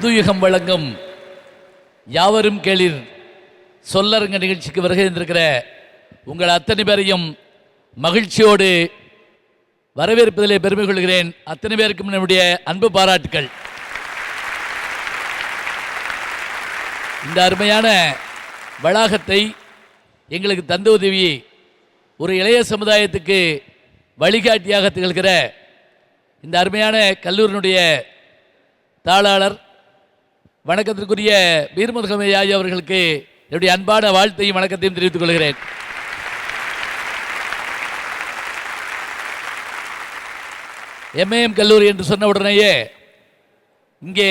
புதுயுகம் வழங்கும் யாவரும் கேளிர் சொல்லரங்க நிகழ்ச்சிக்கு வருகை இருந்திருக்கிற உங்கள் அத்தனை பேரையும் மகிழ்ச்சியோடு வரவேற்பதிலே பெருமை கொள்கிறேன். அத்தனை பேருக்கும் நம்முடைய அன்பு பாராட்டுக்கள். இந்த அருமையான வளாகத்தை எங்களுக்கு தந்த உதவி ஒரு இளைய சமுதாயத்துக்கு வழிகாட்டியாக திகழ்கிற இந்த அருமையான கல்லூரியினுடைய தாளாளர் வணக்கத்திற்குரிய வீரமுருகமையா அவர்களுக்கு என்னுடைய அன்பான வாழ்த்தையும் வணக்கத்தையும் தெரிவித்துக் கொள்கிறேன். எம்ஏஎம் கல்லூரி என்று சொன்ன உடனேயே இங்கே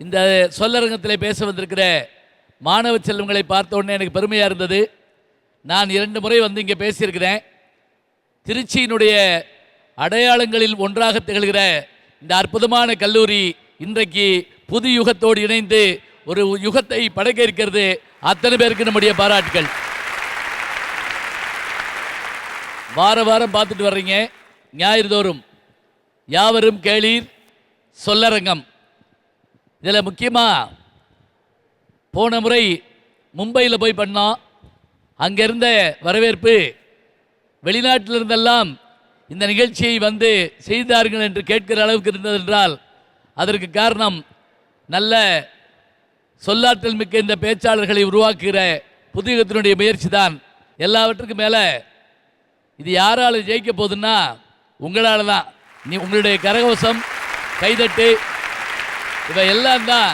இந்த சொல்லரங்கத்தில் பேச வந்திருக்கிற மாணவ செல்வங்களை பார்த்த உடனே எனக்கு பெருமையாக இருந்தது. நான் 2 முறை வந்து இங்கே பேசியிருக்கிறேன். திருச்சியினுடைய அடையாளங்களில் ஒன்றாக திகழ்கிற இந்த அற்புதமான கல்லூரி இன்றைக்கு புது யுகத்தோடு இணைந்து ஒரு யுகத்தை படைக்க இருக்கிறது. அத்தனை பேருக்கு நம்முடைய பாராட்டுகள். வார வாரம் பார்த்துட்டு வர்றீங்க. ஞாயிறு தோறும் யாவரும் கேளீர் சொல்லரங்கம். இதில் முக்கியமாக போன முறை மும்பையில் போய் பண்ணோம். அங்கிருந்த வரவேற்பு வெளிநாட்டில் இருந்தெல்லாம் இந்த நிகழ்ச்சியை வந்து செய்தார்கள் என்று கேட்கிற அளவுக்கு இருந்தது என்றால் அதற்கு காரணம் நல்ல சொல்லாற்றல் மிக்க இந்த பேச்சாளர்களை உருவாக்குகிற புதியத்தினுடைய முயற்சி தான். எல்லாவற்றுக்கும் மேலே இது யாரால் ஜெயிக்க போகுதுன்னா உங்களால் தான். உங்களுடைய கரகோஷம், கைதட்டு இவை எல்லாம் தான்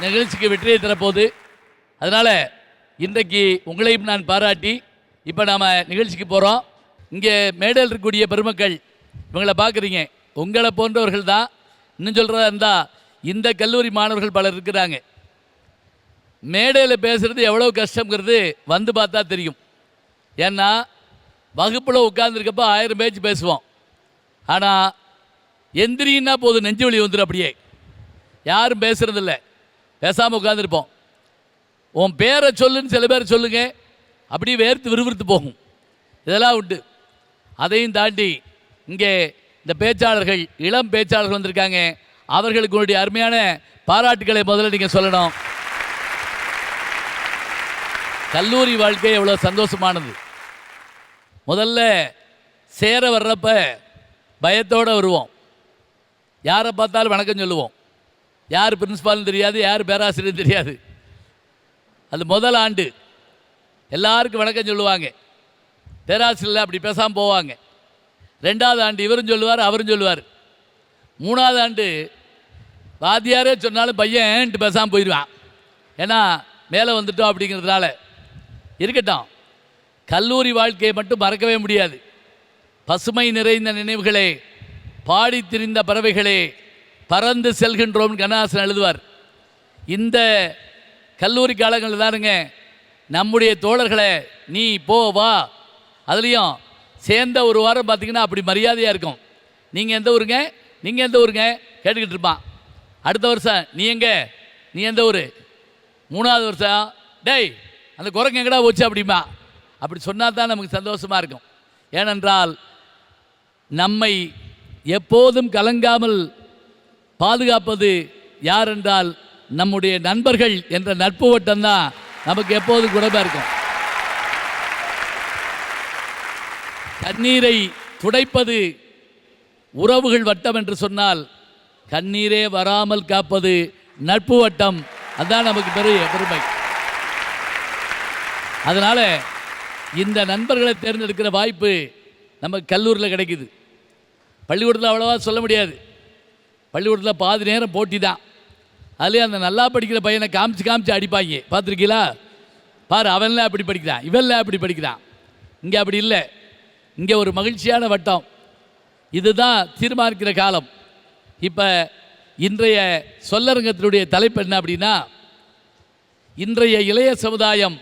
நிகழ்ச்சிக்கு வெற்றியை தரப்போகுது. அதனால் இன்றைக்கு உங்களையும் நான் பாராட்டி இப்போ நாம் நிகழ்ச்சிக்கு போகிறோம். இங்கே மேடையில் இருக்கக்கூடிய பெருமக்கள் இவங்களை பார்க்குறீங்க, உங்களை போன்றவர்கள் தான். இன்னும் சொல்கிறதா இருந்தால் இந்த கல்லூரி மாணவர்கள் பலர் இருக்கிறாங்க. மேடையில் பேசுகிறது எவ்வளோ கஷ்டங்கிறது வந்து பார்த்தா தெரியும். ஏன்னா வகுப்பில் உட்கார்ந்துருக்கப்போ 1000 பேச்சு பேசுவோம். ஆனால் எந்திரின்னா போதும் நெஞ்சு வலி வந்துடும். அப்படியே யாரும் பேசுகிறதில்ல, பேசாமல் உட்காந்துருப்போம். உன் பேரை சொல்லுன்னு சில பேர் சொல்லுங்க, அப்படியே வேர்த்து விறுவிறுத்து போகும். இதெல்லாம் உண்டு. அதையும் தாண்டி இங்கே இந்த பேச்சாளர்கள், இளம் பேச்சாளர்கள் வந்திருக்காங்க. அவர்களுக்கு உங்களுடைய அருமையான பாராட்டுக்களை முதல்ல நீங்கள் சொல்லணும். கல்லூரி வாழ்க்கை எவ்வளோ சந்தோஷமானது. முதல்ல சேர வர்றப்ப பயத்தோடு வருவோம். யாரை பார்த்தாலும் வணக்கம் சொல்லுவோம். யார் பிரின்ஸ்பாலும் தெரியாது, யார் பேராசிரியரும் தெரியாது. அது முதல் ஆண்டு எல்லாருக்கும் வணக்கம் சொல்லுவாங்க. பேராசிரியர் அப்படி பேசாமல் போவாங்க. 2வது ஆண்டு இவரும் சொல்லுவார், அவரும் சொல்லுவார். 3வது ஆண்டு வாத்தியாரே சொன்னாலும் பையன் பேசாமல் போயிடுவான். ஏன்னா மேலே வந்துட்டோம் அப்படிங்கிறதுனால. இருக்கட்டும், கல்லூரி வாழ்க்கையை மட்டும் மறக்கவே முடியாது. பசுமை நிறைந்த நினைவுகளே, பாடி திரிந்த பறவைகளே, பறந்து செல்கின்றோம் கண்ணாசன் எழுதுவார். இந்த கல்லூரி காலங்களில் தானுங்க நம்முடைய தோழர்களை நீ போ வா, அதுலேயும் சேர்ந்த ஒரு வாரம் பார்த்திங்கன்னா அப்படி மரியாதையாக இருக்கும். நீங்கள் எந்த ஊருங்க, நீங்கள் எந்த ஊருங்க கேட்டுக்கிட்டு இருப்பான். அடுத்த வருஷம் நீ எங்கே, நீ எந்த ஊர். 3வது வருஷம் டேய் அந்த குரங்கு எங்கடா போச்சு அப்படிமா. அப்படி சொன்னால் தான் நமக்கு சந்தோஷமாக இருக்கும். ஏனென்றால் நம்மை எப்போதும் கலங்காமல் பாதுகாப்பது யார் என்றால் நம்முடைய நண்பர்கள் என்ற நட்பு வட்டம்தான் நமக்கு எப்போதும் குணமாக இருக்கும். கண்ணீரை துடைப்பது உறவுகள் வட்டம் என்று சொன்னால் கண்ணீரே வராமல் காப்பது நட்பு வட்டம். அதுதான் நமக்கு பெரிய பெருமை. அதனால் இந்த நண்பர்களை தேர்ந்தெடுக்கிற வாய்ப்பு நமக்கு கல்லூரியில் கிடைக்குது. பள்ளிக்கூடத்தில் அவ்வளோவா சொல்ல முடியாது. பள்ளிக்கூடத்தில் பாதி நேரம் போட்டி தான். அதுலேயே அந்த நல்லா படிக்கிற பையனை காமிச்சு அடிப்பாங்க. பார்த்துருக்கீங்களா? பாரு, அவன்லாம் அப்படி படிக்கிறான், இவன்லாம் அப்படி படிக்கிறான். இங்கே அப்படி இல்லை. இங்கே ஒரு மகிழ்ச்சியான வட்டம். இதுதான் தீர்மானிக்கிற காலம். இப்போ இன்றைய சொல்லரங்கத்தினுடைய தலைப்பு என்ன அப்படின்னா, இன்றைய இளைய சமுதாயம்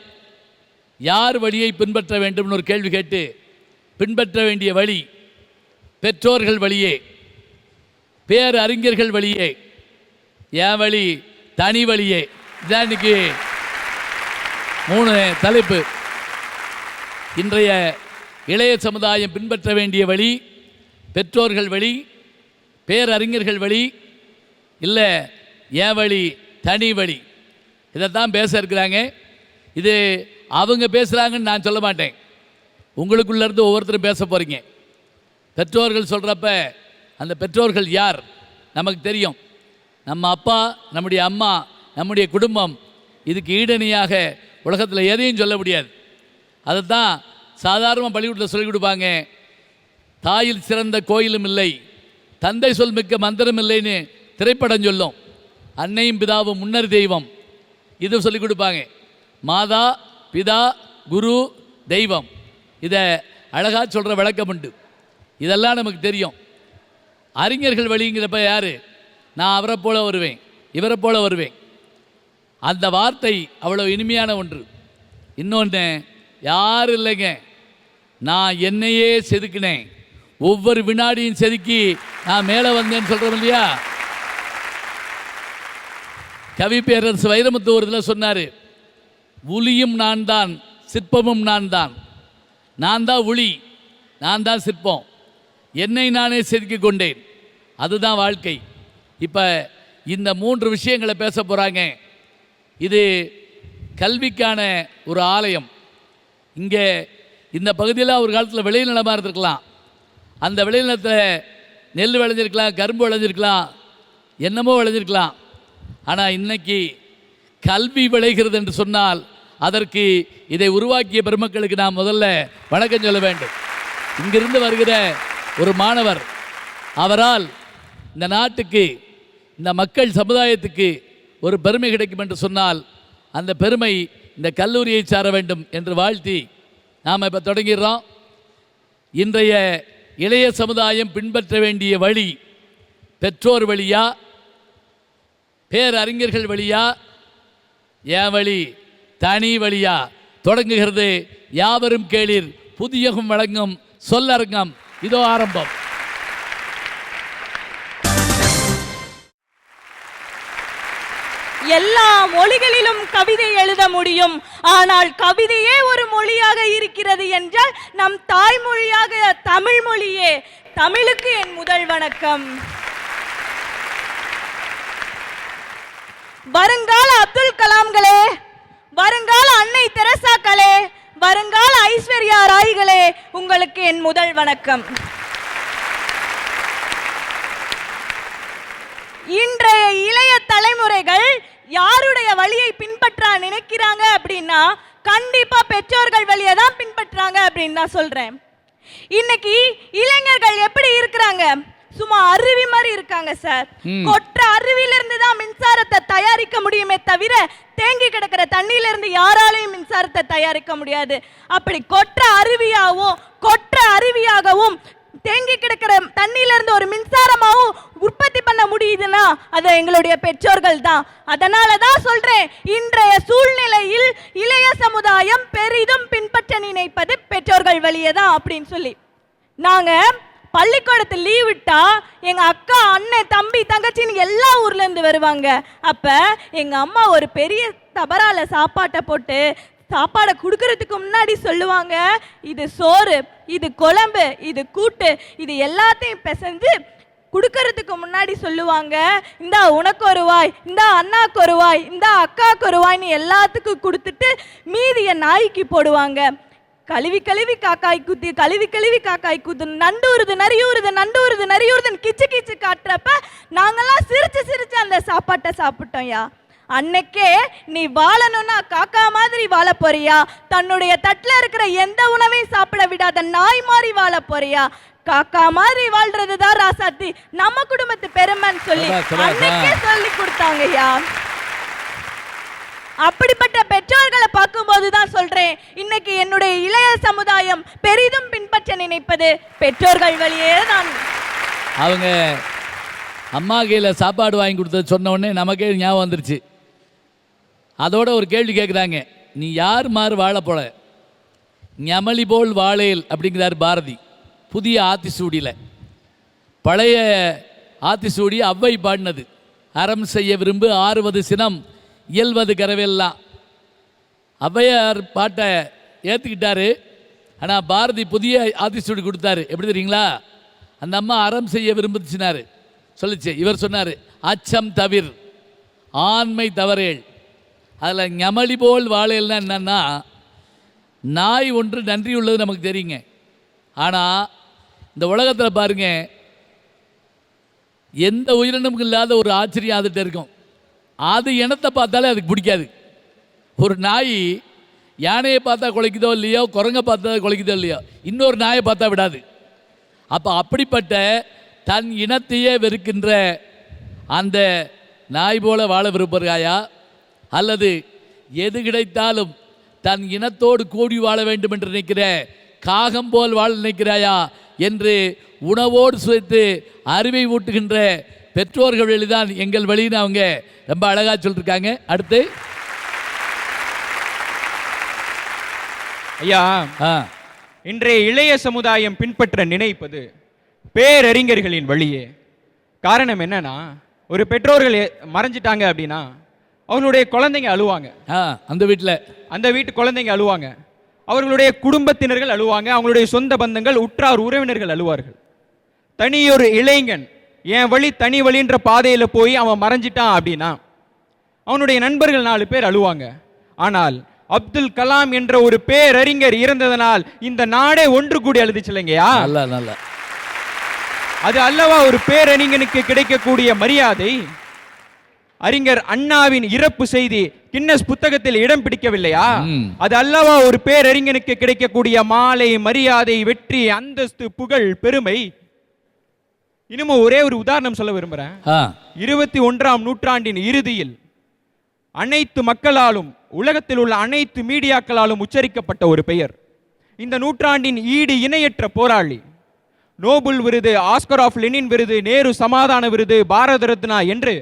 யார் வழியை பின்பற்ற வேண்டும்னு ஒரு கேள்வி கேட்டு, பின்பற்ற வேண்டிய வழி பெற்றோர்கள் வழியே, பேரறிஞர்கள் வழியே, என் வழி தனி வழியே. இதான் இன்னைக்கு 3 தலைப்பு. இன்றைய இளைய சமுதாயம் பின்பற்ற வேண்டிய வழி பெற்றோர்கள் வழி, பேரறிஞர்கள் வழி, இல்லை என் வழி தனி வழி இதைத்தான் பேச இருக்கிறாங்க. இது அவங்க பேசுகிறாங்கன்னு நான் சொல்ல மாட்டேன். உங்களுக்குள்ளேருந்து ஒவ்வொருத்தரும் பேச போகிறீங்க. பெற்றோர்கள் சொல்கிறப்ப அந்த பெற்றோர்கள் யார் நமக்கு தெரியும். நம்ம அப்பா, நம்முடைய அம்மா, நம்முடைய குடும்பம், இதுக்கு ஈடணியாக உலகத்தில் எதையும் சொல்ல முடியாது. அதுதான் சாதாரண பள்ளிக்கூடத்தில் சொல்லிக் கொடுப்பாங்க. தாயில் சிறந்த கோயிலும் இல்லை, தந்தை சொல் மிக்க மந்திரம் இல்லைன்னு திரைப்படம் சொல்லும். அன்னையும் பிதாவும் முன்னர் தெய்வம், இது சொல்லிக் கொடுப்பாங்க. மாதா பிதா குரு தெய்வம், இதை அழகாக சொல்கிற விளக்கம் உண்டு. இதெல்லாம் நமக்கு தெரியும். அறிஞர்கள் வழிங்கிறப்ப யார்? நான் அவரை போல வருவேன், இவரை போல வருவேன். அந்த வார்த்தை அவ்வளோ இனிமையான ஒன்று. இன்னொன்று, யாரும் இல்லைங்க, நான் என்னையே செதுக்கினேன், ஒவ்வொரு வினாடியும் செதுக்கி நான் மேலே வந்தேன்னு சொல்கிறோம் இல்லையா? கவி பேரரசு வைரமுத்து ஒரு இதில் சொன்னார், உளியும் நான் தான், சிற்பமும் நான் தான். நான் தான் உளி, நான் தான் சிற்பம், என்னை நானே செதுக்கி கொண்டேன், அதுதான் வாழ்க்கை. இப்போ இந்த 3 விஷயங்களை பேச போகிறாங்க. இது கல்விக்கான ஒரு ஆலயம். இங்கே இந்த பகுதியில் ஒரு காலத்தில் விளைநிலமாக இருந்திருக்கலாம். அந்த விளைநிலத்தில் நெல் விளைஞ்சிருக்கலாம், கரும்பு விளைஞ்சிருக்கலாம், என்னமோ விளைஞ்சிருக்கலாம். ஆனால் இன்னைக்கு கல்வி விளைகிறது என்று சொன்னால் அதற்கு இதை உருவாக்கிய பெருமக்களுக்கு நாம் முதல்ல வணக்கம் சொல்ல வேண்டும். இங்கிருந்து வருகிற ஒரு மாணவர், அவரால் இந்த நாட்டுக்கு, இந்த மக்கள் சமுதாயத்துக்கு ஒரு பெருமை கிடைக்கும் என்று சொன்னால் அந்த பெருமை இந்த கல்லூரியை சார வேண்டும் என்று வாழ்த்தி நாம் இப்போ தொடங்கிடுறோம். இன்றைய இளைய சமுதாயம் பின்பற்ற வேண்டிய வழி பெற்றோர் வழியா, பேரறிஞர்கள் வழியா, என் வழி தனி வழியா தொடங்குகிறது. யாவரும் கேளீர் புதியகம் வழங்கும் சொல்லரங்கம் இதோ ஆரம்பம். எல்லா மொழிகளிலும் கவிதை எழுத முடியும், ஆனால் கவிதையே ஒரு மொழியாக இருக்கிறது என்றால் நம் தாய்மொழியாக தமிழ் மொழியே. தமிழுக்கு என் முதல் வணக்கம். வருங்கால அப்துல் கலாம்களே, வருங்கால அன்னை தெரசாக்களே, வருங்கால ஐஸ்வர்யா ராய்களே, உங்களுக்கு என் முதல் வணக்கம். இன்றைய இளைய தலைமுறைகள் யாருடைய வழியை பின்பற்ற நினைக்கிறாங்க அப்படின்னா கண்டிப்பா பெற்றோர்கள் வழியை தான் பின்பற்றாங்க அப்படின்னு நான் சொல்றேன். இன்னைக்கு இளைஞர்கள் எப்படி இருக்கிறாங்க? சும்மா அருவி மாதிரி இருக்காங்க சார். கொற்ற அருவியில இருந்து தான் மின்சாரத்தை தயாரிக்க முடியுமே தவிர தேங்கி கிடக்கிற தண்ணியில இருந்து யாராலையும் மின்சாரத்தை தயாரிக்க முடியாது. அப்படி கொற்ற அருவியாகவும் தேங்கி கிடக்கிற தண்ணியில இருந்து ஒரு மின்சாரமாவும் உற்பத்தி பண்ண முடியுதுன்னா அது எங்களுடைய பெற்றோர்கள் தான். அதனால தான் சொல்றேன், இன்றைய சூழ்நிலையில் இளைய சமுதாயம் பெரிதும் பின்பற்ற நினைப்பது பெற்றோர்கள் வழியே தான் அப்படின்னு சொல்லி. நாங்க பள்ளிக்கூடத்தில் லீவ் விட்டா எங்க அக்கா, அண்ணன், தம்பி, தங்கச்சின்னு எல்லா ஊர்ல இருந்து வருவாங்க. அப்ப எங்க அம்மா ஒரு பெரிய தபரால சாப்பாட்டை போட்டு சாப்பாடை கொடுக்கறதுக்கு முன்னாடி சொல்லுவாங்க, இது சோறு, இது குழம்பு, இது கூட்டு, இது எல்லாத்தையும் பிசைஞ்சு கொடுக்கறதுக்கு முன்னாடி சொல்லுவாங்க, இந்தா உனக்கு ஒரு வாய், இந்தா அண்ணாக்கு ஒரு வாய், இந்தா அக்காவுக்கு ஒரு வாய்னு எல்லாத்துக்கும் கொடுத்துட்டு மீதியை நாய்க்கு போடுவாங்க. கழுவி கழுவி காக்காய் குத்து, கழுவி கழுவி காக்காய் குத்து, நண்டு உருது நரியூறுது, நண்டு உருது நரியூறுதுன்னு கிச்சு கிச்சு காட்டுறப்ப நாங்கெல்லாம் சிரிச்சு சிரிச்சு அந்த சாப்பாட்டை சாப்பிட்டோம்யா. அன்னைக்கே நீ வாழணும்னா காக்கா மாதிரி வாழ போறியா? தன்னுடைய தட்டுல இருக்கிற எந்த உணவையும் சாப்பிட விடாத நாய் மாதிரி வாழ போறியா? காக்கா மாதிரி வாழ்றதுதான் ராசாத்தி நம்ம குடும்பத்து பெருமைன்னு சொல்லி அன்னைக்கே சொல்லி கொடுத்தாங்கய்யா. அப்படிப்பட்ட பெற்றோர்களை பார்க்கும்போது தான் சொல்றேன், இன்னைக்கு என்னுடைய இளைய சமுதாயம் பெரிதும் பின்பற்ற நினைப்பது பெற்றோர்கள் வழியே தான். அவங்க அம்மா கையில் சாப்பாடு வாங்கி கொடுத்தது சொன்ன உடனே நமக்கே ஞாபகம் வந்துருச்சு. அதோட ஒரு கேள்வி கேட்குறாங்க, நீ யார் மாறு வாழ போல? ஞமலி போல் வாழேல் அப்படிங்கிறார் பாரதி புதிய ஆத்திசூடியில். பழைய ஆத்திசூடி அவ்வை பாடினது. அறம் செய்ய விரும்பு ஆறுவது சினம் இயல்வது கரவெல்லாம். ஔவையார் பாட்டை ஏற்றுக்கிட்டாரு. ஆனால் பாரதி புதிய ஆத்திசூடி கொடுத்தாரு. எப்படி தெரியுங்களா? அந்த அம்மா அறம் செய்ய விரும்புச்சுனாரு சொல்லிச்சு. இவர் சொன்னார், அச்சம் தவிர் ஆண்மை தவறேல். அதில் ஞமலி போல் வாழேல்னா என்னன்னா, நாய் ஒன்று நன்றி உள்ளது நமக்கு தெரியுங்க. ஆனால் இந்த உலகத்தில் பாருங்க, எந்த உயிரினமும் இல்லாத ஒரு ஆச்சரியம் அதுகிட்ட இருக்கும். அது இனத்தை பார்த்தாலே அதுக்கு பிடிக்காது. ஒரு நாய் யானையை பார்த்தா குலைக்குதோ இல்லையோ, குரங்கை பார்த்தா குலைக்குதோ இல்லையோ, இன்னொரு நாயை பார்த்தா விடாது. அப்போ அப்படிப்பட்ட தன் இனத்தையே வெறுக்கின்ற அந்த நாய் போல வாழ விரும்புகிறாயா, அல்லது எது கிடைத்தாலும் தன் இனத்தோடு கூடி வாழ வேண்டும் என்று நினைக்கிற காகம் போல் வாழ நினைக்கிறாயா என்று உணவோடு சேர்த்து அறிவை ஊட்டுகின்ற பெற்றோர்கள் வழிதான் எங்கள் வழின்னு அவங்க ரொம்ப அழகாக சொல்லியிருக்காங்க. அடுத்து ஐயா, இன்றைய இளைய சமுதாயம் பின்பற்ற நினைப்பது பேரறிஞர்களின் வழியே. காரணம் என்னன்னா, ஒரு பெற்றோர்கள் மறைஞ்சிட்டாங்க அப்படின்னா அவர்களுடைய குழந்தைங்க அழுவாங்க. அந்த வீட்டு குழந்தைங்க அழுவாங்க, அவர்களுடைய குடும்பத்தினர்கள் அழுவாங்க, அவங்களுடைய சொந்த பந்தங்கள் உற்றார் உறவினர்கள் அழுவார்கள். தனியொரு இளைஞன் என் வழி தனி வழின்ற பாதையில போய் அவன் மறைஞ்சிட்டான் அப்படின்னா அவனுடைய நண்பர்கள் 4 பேர் அழுவாங்க. ஆனால் அப்துல் கலாம் என்ற ஒரு பேரறிஞர் இறந்ததனால் இந்த நாடே ஒன்று கூடி அழுதுச்சு இல்லைங்கயா. அது அல்லவா ஒரு பேரறிஞனுக்கு கிடைக்கக்கூடிய மரியாதை. அறிஞர் அண்ணாவின் இறப்பு செய்தி கின்னஸ் புத்தகத்தில் இடம் பிடிக்கவில்லையா? அது அல்லவா ஒரு பேரறிஞனுக்கு கிடைக்கக்கூடிய மாலை, மரியாதை, வெற்றி, அந்தஸ்து, புகழ், பெருமை. இன்னும் ஒரே ஒரு உதாரணம் சொல்ல விரும்புறேன். 21ஆம் நூற்றாண்டின் இறுதியில் அனைத்து மக்களாலும், உலகத்தில் உள்ள அனைத்து மீடியாக்களாலும் உச்சரிக்கப்பட்ட ஒரு பெயர். இந்த நூற்றாண்டின் ஈடு இணையற்ற போராளி, நோபல் விருது, ஆஸ்கர் ஆஃப் லெனின் விருது, நேரு சமாதான விருது, பாரத ரத்னா என்று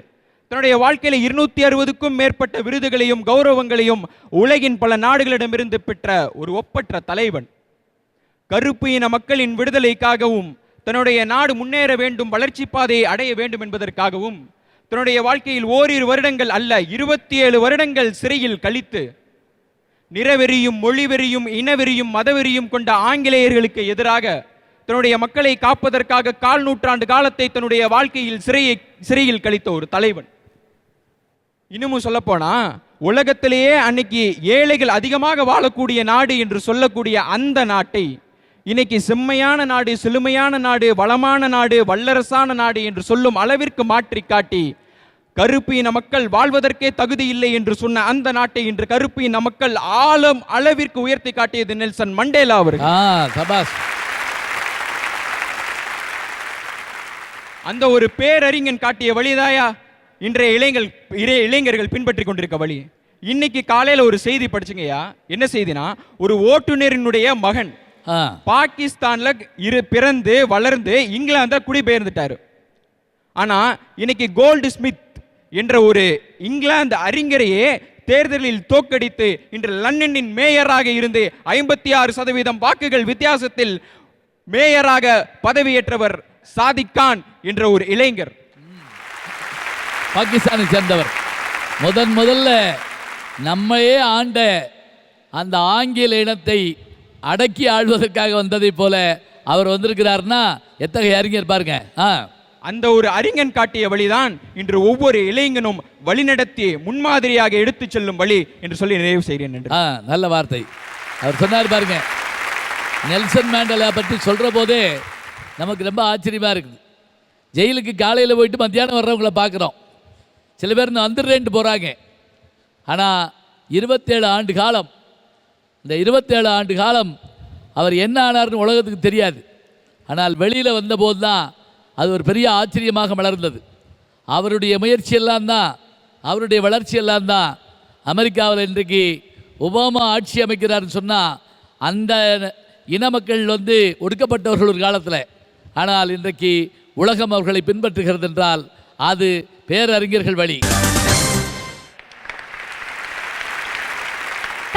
தன்னுடைய வாழ்க்கையில 260க்கும் மேற்பட்ட விருதுகளையும் கௌரவங்களையும் உலகின் பல நாடுகளிடமிருந்து பெற்ற ஒரு ஒப்பற்ற தலைவன். கருப்பு இன மக்களின் விடுதலைக்காகவும், தன்னுடைய நாடு முன்னேற வேண்டும், வளர்ச்சி பாதையை அடைய வேண்டும் என்பதற்காகவும் தன்னுடைய வாழ்க்கையில் ஓரிரு வருடங்கள் அல்ல 27 வருடங்கள் சிறையில் கழித்து நிறவெறியும், மொழிவெறியும், இனவெறியும், மதவெறியும் கொண்ட ஆங்கிலேயர்களுக்கு எதிராக தன்னுடைய மக்களை காப்பதற்காக 1/4 நூற்றாண்டு காலத்தை தன்னுடைய வாழ்க்கையில் சிறையில் கழித்த ஒரு தலைவன். இன்னமும் சொல்ல போனா, உலகத்திலேயே அன்னைக்கு ஏழைகள் அதிகமாக வாழக்கூடிய நாடு என்று சொல்லக்கூடிய அந்த நாட்டை இன்னைக்கு செம்மையான நாடு, செழுமையான நாடு, வளமான நாடு, வல்லரசான நாடு என்று சொல்லும் அளவிற்கு மாற்றி காட்டி கருப்பு இன மக்கள் வாழ்வதற்கே தகுதி இல்லை என்று சொன்ன அந்த நாட்டை இன்று கருப்பு இன மக்கள் ஆழம் அளவிற்கு உயர்த்தி காட்டியது நெல்சன் மண்டேலா அவர்கள். அந்த ஒரு பேரறிஞன் காட்டிய வழிதாயா இன்றைய இளைஞர்கள் பின்பற்றி கொண்டிருக்க வழி. இன்னைக்கு காலையில ஒரு செய்தி படிச்சுங்கய்யா. என்ன செய்தினா, ஒரு ஓட்டுநரினுடைய மகன் பாகிஸ்தான்ல பிறந்து வளர்ந்து இங்கிலாந்து குடிபெயர்ந்துட்டாரு. ஆனா இன்னைக்கு கோல்டு ஸ்மித் என்ற ஒரு இங்கிலாந்து அறிஞரையே தேர்தலில் தோற்கடித்து இன்று லண்டனின் மேயராக இருந்து 56% வாக்குகள் வித்தியாசத்தில் மேயராக பதவியேற்றவர் சாதிக் கான் என்ற ஒரு இளைஞர், பாகிஸ்தானை சேர்ந்தவர். முதல்ல நம்மையே ஆண்ட அந்த ஆங்கில இனத்தை அடக்கி ஆள்வதற்காக வந்ததை போல அவர் வந்திருக்கிறார்னா எத்தகைய அறிஞர் பாருங்க. அந்த ஒரு அறிஞன் காட்டிய வழிதான் இன்று ஒவ்வொரு இளைஞனும் வழிநடத்தி முன்மாதிரியாக எடுத்து செல்லும் வழி என்று சொல்லி நிறைவு செய்கிறேன். நல்ல வார்த்தை அவர் சொன்னார் பாருங்க. நெல்சன் மேண்டலா பற்றி சொல்ற போதே நமக்கு ரொம்ப ஆச்சரியமா இருக்குது. ஜெயிலுக்கு காலையில் போயிட்டு மத்தியானம் வர்றவங்கள பார்க்குறோம். சில பேர் வந்துடுறேன்ட்டு போகிறாங்க. ஆனால் 27 ஆண்டு காலம், இந்த 27 ஆண்டு காலம் அவர் என்ன ஆனார்னு உலகத்துக்கு தெரியாது. ஆனால் வெளியில் வந்தபோது தான் அது ஒரு பெரிய ஆச்சரியமாக மலர்ந்தது. அவருடைய முயற்சியெல்லாம் தான், அவருடைய வளர்ச்சியெல்லாம் தான் அமெரிக்காவில் இன்றைக்கு ஒபாமா ஆட்சி அமைக்கிறார்னு சொன்னால் அந்த இன மக்கள் ஒடுக்கப்பட்டவர்கள் ஒரு காலத்தில். ஆனால் இன்றைக்கு உலகம் அவர்களை பின்பற்றுகிறது என்றால் அது பேரறிஞர்கள் வழி.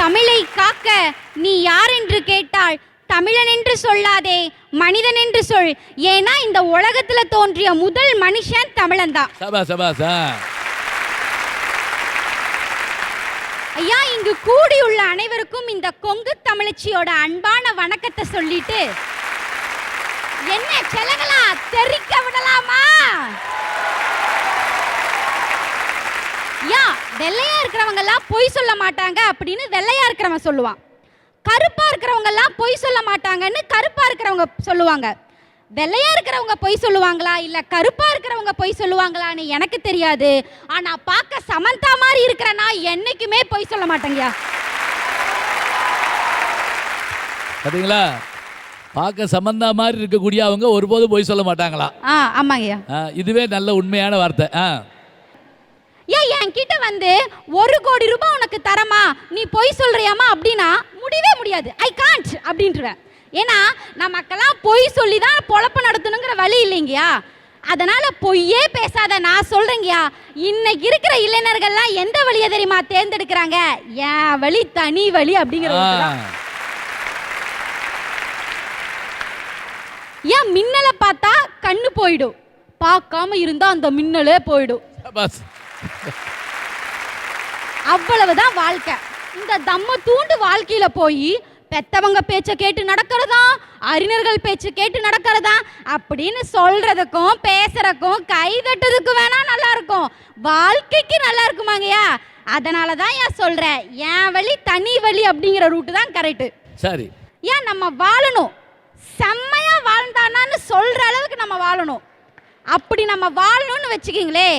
தமிழை காக்க நீ யார் என்று கேட்டால் தமிழன் என்று சொல்லாதே, மனிதன் என்று சொல். ஏன்னா இந்த உலகத்துல தோன்றிய முதல் மனுஷன் தமிழன் தான். ஐயா, இங்கு கூடியுள்ள அனைவருக்கும் இந்த கொங்கு தமிழச்சியோட அன்பான வணக்கத்தை சொல்லிட்டு என்ன செலங்களா தெரிக்க விடலாமா? வெள்ளையா இருக்கிறவங்க எல்லாம் பொய் சொல்ல மாட்டாங்க அப்படின்னு வெள்ளையா இருக்கிறவன் சொல்லுவான். கருப்பா இருக்கிறவங்க எல்லாம் பொய் சொல்ல மாட்டாங்கன்னு கருப்பா இருக்கிறவங்க சொல்லுவாங்க. வெள்ளையா இருக்கிறவங்க பொய் சொல்லுவாங்களா இல்ல கருப்பா இருக்கிறவங்க பொய் சொல்லுவாங்களான்னு எனக்கு தெரியாது. ஆனா பார்க்க சமந்தா மாதிரி இருக்கிற நான் என்னைக்குமே பொய் சொல்ல மாட்டேங்கயா. பாத்தீங்களா, பார்க்க சம்பந்தா மாதிரி இருக்கக்கூடிய அவங்க ஒருபோதும் பொய் சொல்ல மாட்டாங்களா? ஆமாங்கய்யா. இதுவே நல்ல உண்மையான வார்த்தை. ஏன் என்கிட்ட வந்து 1 கோடி ரூபாய் உனக்கு தரமா நீ பொய் சொல்றியாமா அப்படின்னா முடியவே முடியாது. ஐ காண்ட் அப்படின்ட்டுருவேன். ஏன்னா நமக்கெல்லாம் பொய் சொல்லி தான் பொழப்பு நடத்தணுங்கிற வழி இல்லைங்கயா. அதனால பொய்யே பேசாத. நான் சொல்றேங்கயா, இன்னைக்கு இருக்கிற இளைஞர்கள்லாம் எந்த வழியை தெரியுமா தேர்ந்தெடுக்கிறாங்க? என் வழி தனி வழி அப்படிங்கிற. ஏன் மின்னலை பார்த்தா கண்ணு போயிடும், பார்க்காம இருந்தா அந்த மின்னலே போயிடும். அவ்வளவுதான் வாழ்க்கை. இந்த தம்ம தூண்டு வாழ்க்கையில போய் பெத்தவங்க பேச்ச கேட்டு நடக்கிறதா, அறிஞர்கள் பேச்சு கேட்டு நடக்கிறதா அப்படின்னு சொல்றதுக்கும் பேசுறதுக்கும் கை தட்டுறதுக்கு வேணா நல்லா இருக்கும், வாழ்க்கைக்கு நல்லா இருக்குமாங்கய்யா. அதனால தான் ஏன் சொல்றேன், என் வழி தனி வழி அப்படிங்கிற ரூட்டு தான் கரெக்ட். சரி, ஏன் நம்ம வாழணும், செம்மையா வாழ்ந்தானான்னு சொல்ற அளவுக்கு நம்ம வாழணும். அப்படி நம்ம வாழணும்னு வச்சுக்கிங்களே,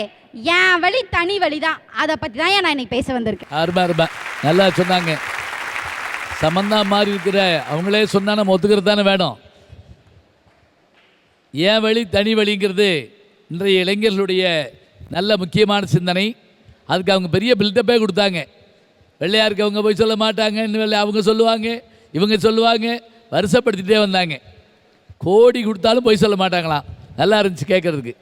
என் வழி தனி வழி தான். அதை பத்தி தான் நான் இன்னைக்கு பேச வந்திருக்கேன். அருமை, நல்லா சொன்னாங்க. சம்பந்தா மாதிரி இருக்கிற அவங்களே சொன்னா நம்ம ஒத்துக்கிறது தானே வேணும். ஏன் வழி தனி வழிங்கிறது இன்றைய இளைஞர்களுடைய நல்ல முக்கியமான சிந்தனை. அதுக்கு அவங்க பெரிய பில்டப்பே கொடுத்தாங்க. வெள்ளையா இருக்கவங்க போய் சொல்ல மாட்டாங்க, இன்னும் அவங்க சொல்லுவாங்க, இவங்க சொல்லுவாங்க, வருஷப்படுத்திட்டே வந்தாங்க. கோடி கொடுத்தாலும் போய் சொல்ல மாட்டாங்களாம். நல்லா இருந்துச்சு கேட்கறதுக்கு.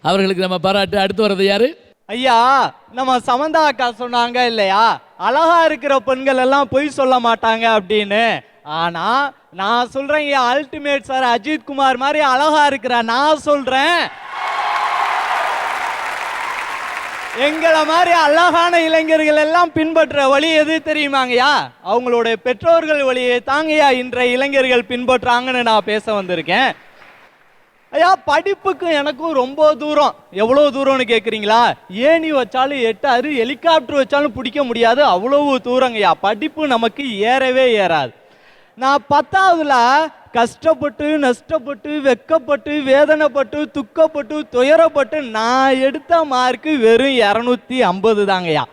அவர்களுக்கு நம்ம பாராட்டு. அடுத்து வர்றது யாரு? ஐயா, நம்ம சமந்தா அக்கா சொன்னாங்க இல்லையா, அழகா இருக்கிற பெண்கள் எல்லாம் பொய் சொல்ல மாட்டாங்க அப்படின்னு. ஆனா நான் சொல்றேன், அல்டிமேட் சார் அஜித் குமார் மாதிரி அழகா இருக்கிற நான் சொல்றேன், எங்களை மாதிரி அழகான இளைஞர்கள் எல்லாம் பின்பற்ற வழி எது தெரியுமாங்கய்யா? அவங்களுடைய பெற்றோர்கள் வழியை தாங்கய்யா இன்றைய இளைஞர்கள் பின்பற்றாங்கன்னு நான் பேச வந்திருக்கேன். ஐயா, படிப்புக்கும் எனக்கும் ரொம்ப தூரம். எவ்வளோ தூரம்னு கேட்குறீங்களா? ஏணி வச்சாலும் எட்டாது, ஹெலிகாப்டர் வச்சாலும் பிடிக்க முடியாது, அவ்வளவு தூரங்கய்யா. படிப்பு நமக்கு ஏறவே ஏறாது. நான் 10ஆவதுல கஷ்டப்பட்டு நஷ்டப்பட்டு வெக்கப்பட்டு வேதனைப்பட்டு துக்கப்பட்டு துயரப்பட்டு நான் எடுத்த மார்க்கு வெறும் 250 தாங்கய்யா.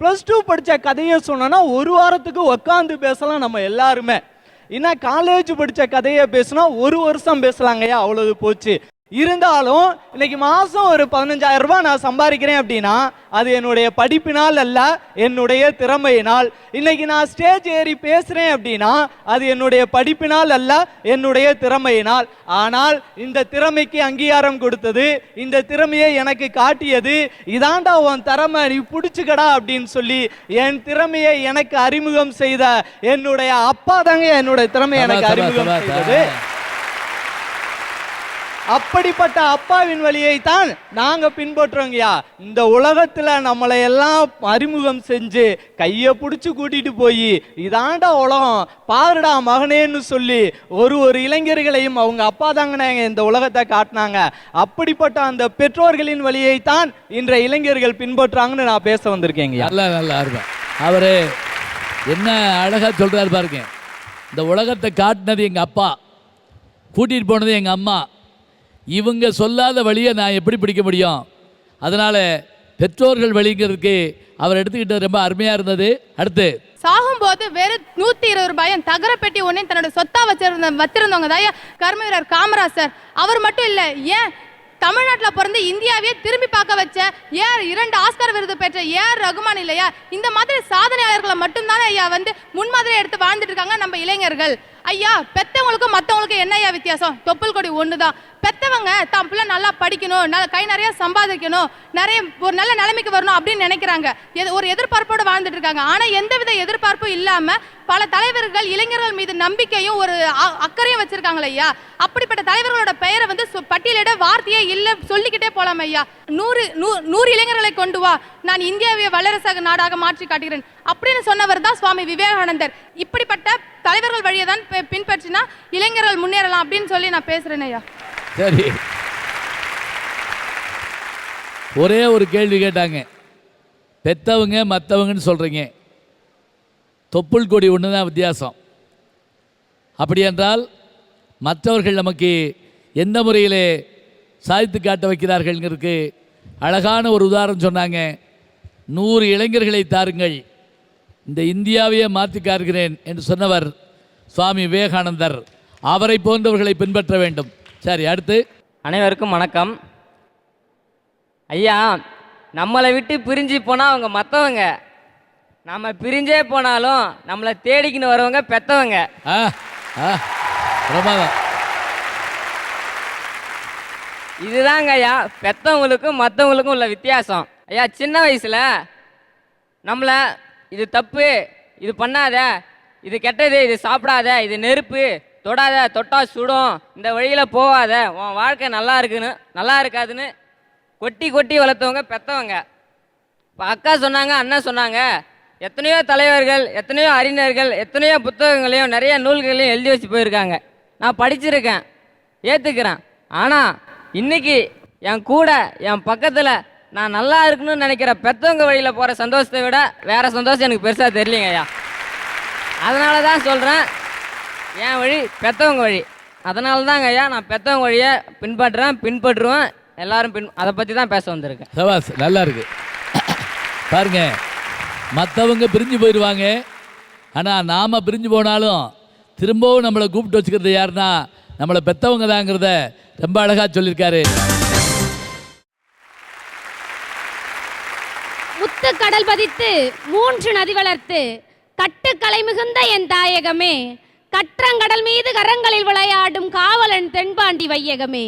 +2 படித்த கதையை சொன்னோன்னா 1 வாரத்துக்கு உட்காந்து பேசலாம் நம்ம எல்லாருமே. இன்னும் காலேஜ் படித்த கதையை பேசினா 1 வருஷம் பேசலாங்கய்யா, அவ்வளவு போச்சு. இருந்தாலும் இன்னைக்கு மாதம் ஒரு 15,000 ரூபாய் நான் சம்பாதிக்கிறேன் அப்படின்னா அது என்னுடைய படிப்பினால் அல்ல, என்னுடைய திறமையினால். இன்னைக்கு நான் ஸ்டேஜ் ஏறி பேசுகிறேன் அப்படின்னா அது என்னுடைய படிப்பினால் அல்ல, என்னுடைய திறமையினால். ஆனால் இந்த திறமைக்கு அங்கீகாரம் கொடுத்தது, இந்த திறமையை எனக்கு காட்டியது, இதாண்டா உன் திறமை, நீ பிடிச்சிக்கடா அப்படின்னு சொல்லி என் திறமையை எனக்கு அறிமுகம் செய்த என்னுடைய அப்பா தாங்க என்னுடைய திறமையை எனக்கு அறிமுகம் செய்தது. அப்படிப்பட்ட அப்பாவின் வழியை தான் நாங்க பின்பற்றுறோங்கய்யா. இந்த உலகத்துல நம்மளை எல்லாம் அறிமுகம் செஞ்சு கையை பிடிச்சு கூட்டிட்டு போய் இதாண்டா உலகம் பாருடா மகனேன்னு சொல்லி ஒரு இளைஞர்களையும் அவங்க அப்பா தாங்க இந்த உலகத்தை காட்டினாங்க. அப்படிப்பட்ட அந்த பெற்றோர்களின் வழியை தான் இன்றைய இளைஞர்கள் பின்பற்றாங்கன்னு நான் பேச வந்திருக்கேங்க. நல்லா அருமை. அவரு என்ன அழகா சொல்றாரு பாருங்க. இந்த உலகத்தை காட்டினது எங்க அப்பா, கூட்டிட்டு போனது எங்க அம்மா. இவங்க சொல்லாத வழியை நான் எப்படி பிடிக்க முடியும்? அதனால் பெற்றோர்கள் வழிங்கிறதுக்கு அவர் எடுத்துக்கிட்டது ரொம்ப அருமையாக இருந்தது. அடுத்து, சாகும்போது வெறும் 120 ரூபாயும் தகர பெட்டி ஒன்றையும் தன்னோட சொத்தா வச்சிருந்தவங்க தான் கர்ம வீரர் காமராஜர். அவர் மட்டும் இல்லை, ஏன் தமிழ்நாட்டில் பிறந்து இந்தியாவையே திரும்பி பார்க்க வச்ச 2 ஆஸ்கர் விருது பெற்ற ரகுமான் இல்லையா? இந்த மாதிரி சாதனையாளர்களை மட்டும்தானே ஐயா முன்மாதிரியை எடுத்து வாழ்ந்துட்டு இருக்காங்க நம்ம இளைஞர்கள். ஐயா, பெத்தவங்களுக்கும் மற்றவங்களுக்கும் என்ன ஐயா வித்தியாசம்? தொப்புள் கொடி ஒண்ணுதான். பெத்தவங்க தான் பிள்ளை நல்லா படிக்கணும், கை நிறைய சம்பாதிக்கணும், ஒரு நல்ல நிலைமைக்கு வரணும் அப்படின்னு நினைக்கிறாங்க. ஒரு எதிர்பார்ப்போடு வாழ்ந்துட்டு இருக்காங்க. ஆனா எந்தவித எதிர்பார்ப்பும் இல்லாம பல தலைவர்கள் இளைஞர்கள் மீது நம்பிக்கையும் ஒரு அக்கறையும் வச்சிருக்காங்களே ஐயா. அப்படிப்பட்ட தலைவர்களோட பெயரை பட்டியலிட வார்த்தையே இல்ல, சொல்லிக்கிட்டே போலாம் ஐயா. 100 இளைஞர்களை கொண்டு வா, நான் இந்தியாவை வல்லரசு நாடாக மாற்றி காட்டுகிறேன் அப்படின்னு சொன்னவர் தான் சுவாமி விவேகானந்தர். இப்படிப்பட்ட தலைவர்கள் வழியை தான் பின்பற்றினா இளைஞர்கள் முன்னேறலாம் அப்படின்னு சொல்லி நான் பேசுறேன் ஐயா. சரி, ஒரே ஒரு கேள்வி கேட்டாங்க. பெற்றவங்க மற்றவங்கன்னு சொல்கிறீங்க. தொப்புள் கொடி ஒன்று தான் வித்தியாசம். அப்படி என்றால் மற்றவர்கள் நமக்கு எந்த முறையிலே சாதித்து காட்ட வைக்கிறார்கள்ங்கிறதுக்கு அழகான ஒரு உதாரணம் சொன்னாங்க. 100 இளைஞர்களை தாருங்கள், இந்த இந்தியாவையே மாற்றி காருகிறேன் என்று சொன்னவர் சுவாமி விவேகானந்தர். அவரை போன்றவர்களை பின்பற்ற வேண்டும். சரி, அடுத்து. அனைவருக்கும் வணக்கம். ஐயா, நம்மளை விட்டு பிரிஞ்சு போனால் அவங்க மற்றவங்க, நம்ம பிரிஞ்சே போனாலும் நம்மளை தேடிக்கின்னு வரவங்க பெற்றவங்க. பிரமாதம். இதுதாங்க ஐயா பெற்றவங்களுக்கும் மற்றவங்களுக்கும் உள்ள வித்தியாசம். ஐயா, சின்ன வயசில் நம்மளை இது தப்பு, இது பண்ணாத, இது கெட்டது, இது சாப்பிடாத, இது நெருப்பு, தொடாத, தொட்டா சுடும், இந்த வழியில் போகாத, உன் வாழ்க்கை நல்லா இருக்காதுன்னு கொட்டி கொட்டி வளர்த்தவங்க பெற்றவங்க. இப்போ அக்கா சொன்னாங்க, அண்ணன் சொன்னாங்க, எத்தனையோ தலைவர்கள், எத்தனையோ அறிஞர்கள், எத்தனையோ புத்தகங்களையும் நிறைய நூல்களையும் எழுதி வச்சு போயிருக்காங்க. நான் படிச்சிருக்கேன், ஏற்றுக்கிறேன். ஆனால் இன்னைக்கு என் கூட என் பக்கத்தில் நான் நல்லா இருக்கணும்னு நினைக்கிற பெற்றவங்க வழியில் போகிற சந்தோஷத்தை விட வேறு சந்தோஷம் எனக்கு பெருசாக தெரியலைங்க ஐயா. அதனால தான் சொல்கிறேன், என் வழி பெற்றவங்க வழி. அதனால தாங்க ஐயா நான் பெற்றவங்க வழியை பின்பற்றுவேன். எல்லாரும் அதை பற்றி தான் பேச வந்திருக்கேன். சபாஸ், நல்லா இருக்கு. பாருங்க, மற்றவங்க பிரிஞ்சு போயிடுவாங்க, ஆனால் நாம் பிரிஞ்சு போனாலும் திரும்பவும் நம்மளை கூப்பிட்டு வச்சுக்கிறது யாருன்னா நம்மளை பெற்றவங்க தாங்கிறத ரொம்ப அழகாக சொல்லியிருக்காரு. முத்து கடல் பதித்து 3 நதி வளர்த்து கட்டுக்கலை மிகுந்த என் தாயகமே, கற்றங்கடல் மீது கரங்களில் விளையாடும் காவலன் தென்பாண்டி வையகமே,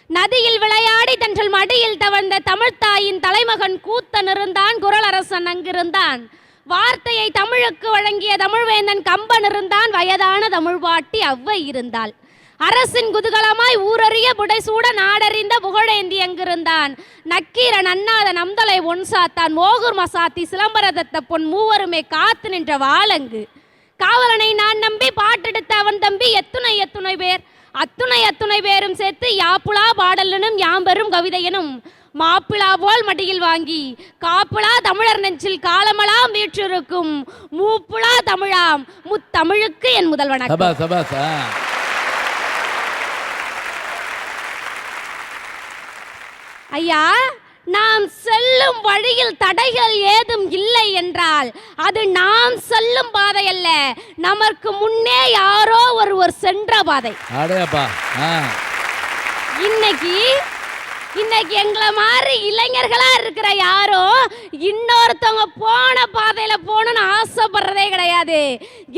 நதியில் விளையாடி தன்றல் மடியில் தவழ்ந்த தமிழ்த்தாயின் தலைமகன் கூத்தன் இருந்தான், குரலரசன் அங்கிருந்தான், வார்த்தையை தமிழுக்கு வழங்கிய தமிழ்வேந்தன் கம்பன் இருந்தான், வயதான தமிழ்பாட்டி அவ்வை இருந்தாள், அரசின் குதூகலமாய் ஊரறிய புடைசூட நாடறிந்த புகழேந்தி அங்கிருந்தான், நக்கீரன் அண்ணாத நம்தலை ஒன்சாத்தான், மோகூர் மசாத்தி சிலம்பரதத்த பொன் மூவருமே காத்து நின்ற வாளங்கு, காவலனை நான் நம்பி பாட்டெடுத்த அவன் தம்பி எத்துணை பேர், அத்துணை பேரும் சேர்த்து யாப்புலா பாடலனும் யாம்பெரும் கவிதையனும் மாப்பிளா போல் மடியில் வாங்கி காப்புலா தமிழர் நெஞ்சில் காலமலாம் வீற்றிருக்கும் மூப்புலா தமிழாம் முத்தமிழுக்கு என் முதல் வணக்கம். ஐயா, நாம் செல்லும் வழியில் தடைகள் ஏதும் இல்லை என்றால் அது நாம் செல்லும் பாதை அல்ல, நமக்கு முன்னே யாரோ ஒருவர் சென்ற பாதை. இன்னைக்கு எங்களை மாதிரி இளைஞர்களா இருக்கிற யாரோ இன்னொருத்தவங்க போன பாதையில போகணும்னு ஆசைப்படுறதே கிடையாது.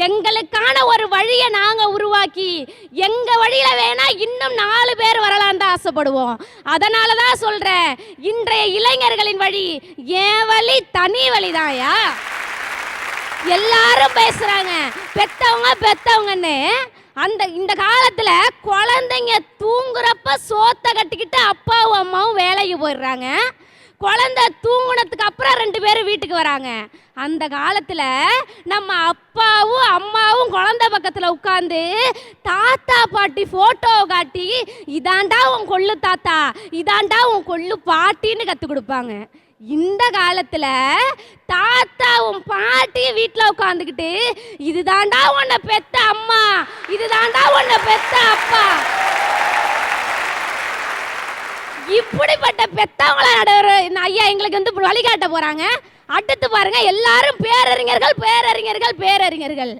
எங்களுக்கான ஒரு வழியை நாங்க உருவாக்கி எங்க வழியில வேணா இன்னும் 4 பேர் வரலாம் தான் ஆசைப்படுவோம். அதனாலதான் சொல்றேன், இன்றைய இளைஞர்களின் வழி என் வழி தனி வழிதான்யா. எல்லாரும் பேசுறாங்க பெத்தவங்கன்னு. இந்த காலத்துல குழந்தைங்க தூங்குறப்ப சோத்தை கட்டிக்கிட்டு அப்பாவும் அம்மாவும் வேலைக்கு போயிடுறாங்க. குழந்தை தூங்குனதுக்கு அப்புறம் 2 பேரும் வீட்டுக்கு வராங்க. அந்த காலத்துல நம்ம அப்பாவும் அம்மாவும் குழந்தை பக்கத்துல உட்கார்ந்து தாத்தா பாட்டி போட்டோவை காட்டி இதாண்டா உன் கொள்ளு தாத்தா, இதாண்டா உன் கொள்ளு பாட்டின்னு கத்து கொடுப்பாங்க. இந்த காலத்துல தாத்தாவும் பாட்டியும் வீட்டுல உட்காந்துக்கிட்டு இதுதாண்டா உன்னை பெத்த அம்மா, இதுதாண்டா உன்னை பெத்த அப்பா, இப்படிப்பட்ட பெத்தவங்கள ஐயா எங்களுக்கு வந்து வழிகாட்ட போறாங்க. அடுத்து பாருங்க, எல்லாரும் பேரறிஞர்கள்.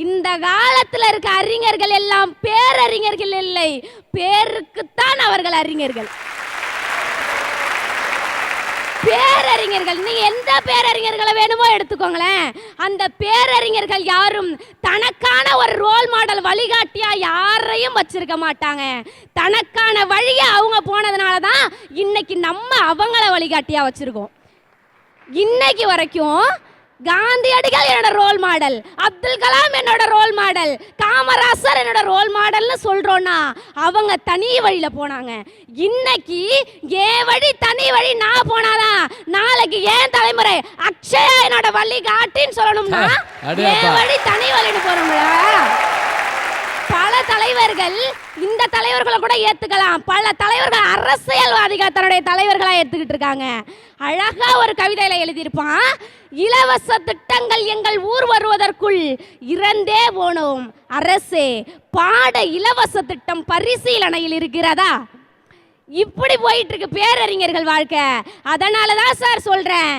இந்த காலத்துல இருக்க அறிஞர்கள் எல்லாம் பேரறிஞர்கள் இல்லை, பேருக்குத்தான் அவர்கள் அறிஞர்கள். பேரறிஞர்கள் நீங்க எந்த பேரறிஞர்களை வேணுமோ எடுத்துக்கோங்களேன். அந்த பேரறிஞர்கள் யாரும் தனக்கான ஒரு ரோல் மாடல் வழிகாட்டியா யாரையும் வச்சிருக்க மாட்டாங்க. தனக்கான வழியை அவங்க போனதுனால தான் இன்னைக்கு நம்ம அவங்கள வழிகாட்டியா வச்சிருக்கோம். இன்னைக்கு வரைக்கும் காந்தியடிகள் என்னோட ரோல் மாடல், அப்துல் கலாம் என்னோட ரோல் மாடல், காமராசர் என்னோட ரோல் மாடல்னு சொல்றோம்னா அவங்க தனி வழியில போனாங்க. இன்னைக்கு என் வழி தனி வழி நான் போனாதான் நாளைக்கு ஏன் தலைமுறை அக்ஷயா என்னோட வழி காட்டின்னு சொல்லணும்னா என் வழி தனி வழின்னு போறோம்ல. பல தலைவர்கள் இந்த தலைவர்களை கூட ஏத்துக்கலாம், பல தலைவர்கள் அரசியல்வாதிகள் தன்னுடைய தலைவர்களா ஏத்துக்கிட்டு இருக்காங்க. அழகா ஒரு கவிதையில எழுதியிருப்பான், இலவச திட்டங்கள் எங்கள் ஊர் வருவதற்குள் இறந்தே போனோம் அரசே, பாட இலவச திட்டம் பரிசீலனையில் இருக்கிறதா. இப்படி போயிட்டு இருக்கு பேரறிஞர்கள் வாழ்க்கை. அதனாலதான் சார் சொல்றேன்,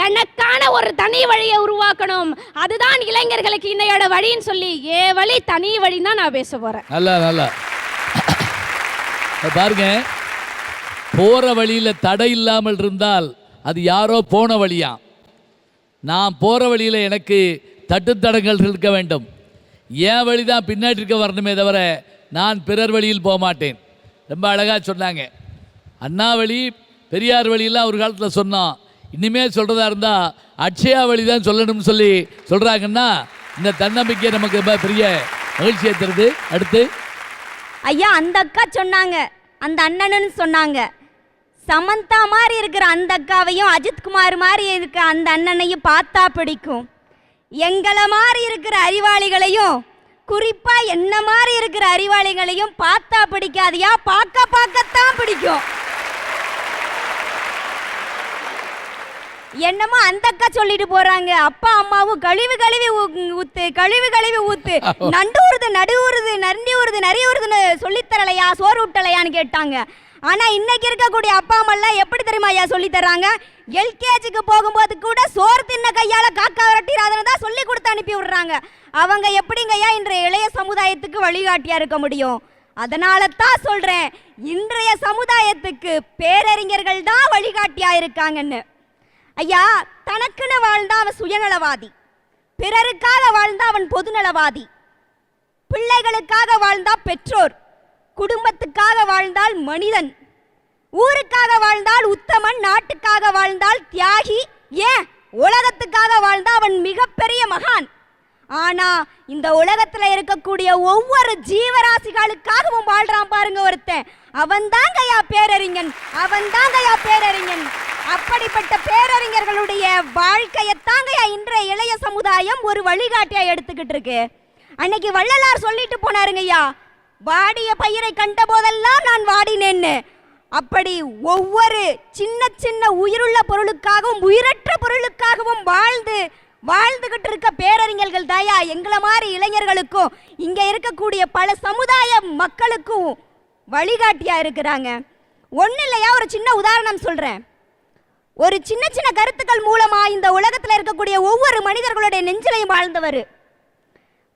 எனக்கான ஒரு தனி வழியை உருவாக்கணும், அதுதான் இளைஞர்களுக்கு இன்னையோட வழின்னு சொல்லி ஏ வழி தனி வழி தான் நான் பேச போறேன். நல்லா பாருங்க, போற வழியில தடை இல்லாமல் இருந்தால் அது யாரோ போன வழியா. நான் போற வழியில எனக்கு தட்டுத்தடங்கள் இருக்க வேண்டும், என் வழி தான் பின்னாடி இருக்க வரணுமே தவிர நான் பிறர் வழியில் போக மாட்டேன். ரொம்ப அழகாக சொன்னாங்க. அண்ணா வழி பெரியார் வழியெல்லாம் ஒரு காலத்தில் சொன்னோம், இனிமேல் சொல்கிறதா இருந்தால் அட்சயா வழி தான் சொல்லணும்னு சொல்லி சொல்கிறாங்கன்னா இந்த தன்னம்பிக்கை நமக்கு ரொம்ப பெரிய மகிழ்ச்சியை தருது. அடுத்து ஐயா, அந்த அக்கா சொன்னாங்க, அந்த அண்ணனுன்னு சொன்னாங்க. சமந்தா மாதிரி இருக்கிற அந்த அக்காவையும் அஜித்குமார் மாதிரி இருக்கிற அந்த அண்ணனையும் பார்த்தா பிடிக்கும். எங்களை மாதிரி இருக்கிற அறிவாளிகளையும், குறிப்பா என்ன மாதிரி இருக்கிற அறிவாளிகளையும் பார்த்தா பிடிக்காதியா, பார்க்கத்தான் பிடிக்கும். என்னமோ அந்த அக்கா சொல்லிட்டு போறாங்க, அப்பா அம்மாவும் கழிவு ஊத்து நண்டு ஊறுது நடு ஊறுது நண்டி ஊறுது நிறைய ஊறுதுன்னு சொல்லித்தரலையா, சோறு விட்டலையான்னு கேட்டாங்க. ஆனா இன்னைக்கு இருக்கக்கூடிய அப்பா அம்மாலாம் எப்படி தெரியுமா ஐயா சொல்லி தர்றாங்க, எல்கேஜிக்கு போகும்போது கூட சோறு தின்ன கையால காக்கா விரட்டிராதன்னு தான் சொல்லி கொடுத்து அனுப்பி விடுறாங்க. அவங்க எப்படிங்க ஐயா இன்றைய இளைய சமுதாயத்துக்கு வழிகாட்டியா இருக்க முடியும்? அதனால தான் சொல்றேன், இன்றைய சமுதாயத்துக்கு பேரறிஞர்கள் தான் வழிகாட்டியா இருக்காங்கன்னு. ஐயா, தனக்குன்னு வாழ்ந்தா அவன் சுயநலவாதி, பிறருக்காக வாழ்ந்தா அவன் பொதுநலவாதி, பிள்ளைகளுக்காக வாழ்ந்தா பெற்றோர், குடும்பத்துக்காக வாழ்ந்தால் மனிதன், ஊருக்காக வாழ்ந்தால் உத்தமன், நாட்டுக்காக வாழ்ந்தால் தியாகி, ஏன் உலகத்துக்காக வாழ்ந்தா அவன் மிகப்பெரிய மகான். ஆனா இந்த உலகத்துல இருக்கக்கூடிய ஒவ்வொரு ஜீவராசிகளுக்காகவும் வாழ்றான் பாருங்க ஒருத்தன், அவன் தாங்கயா பேரறிஞன், அவன் தாங்கயா பேரறிஞன். அப்படிப்பட்ட பேரறிஞர்களுடைய வாழ்க்கையத்தாங்கயா இன்றைய இளைய சமுதாயம் ஒரு வழிகாட்டியா எடுத்துக்கிட்டு இருக்கு. அன்னைக்கு வள்ளலார் சொல்லிட்டு போனாருங்கய்யா, வாடிய பயிரை கண்ட போதெல்லாம் நான் வாடினேன்னு. அப்படி ஒவ்வொரு சின்ன சின்ன உயிருள்ள பொருளுக்காகவும் உயிரற்ற பொருளுக்காகவும் வாழ்ந்துகிட்டு இருக்க பேரறிஞர்கள் தாயா எங்களை மாதிரி இளைஞர்களுக்கும் இங்க இருக்கக்கூடிய பல சமுதாய மக்களுக்கும் வழிகாட்டியா இருக்கிறாங்க. ஒன்றும் இல்லையா, ஒரு சின்ன உதாரணம் சொல்றேன். ஒரு சின்ன சின்ன கருத்துக்கள் மூலமா இந்த உலகத்தில் இருக்கக்கூடிய ஒவ்வொரு மனிதர்களுடைய நெஞ்சிலையும் வாழ்ந்தவர்.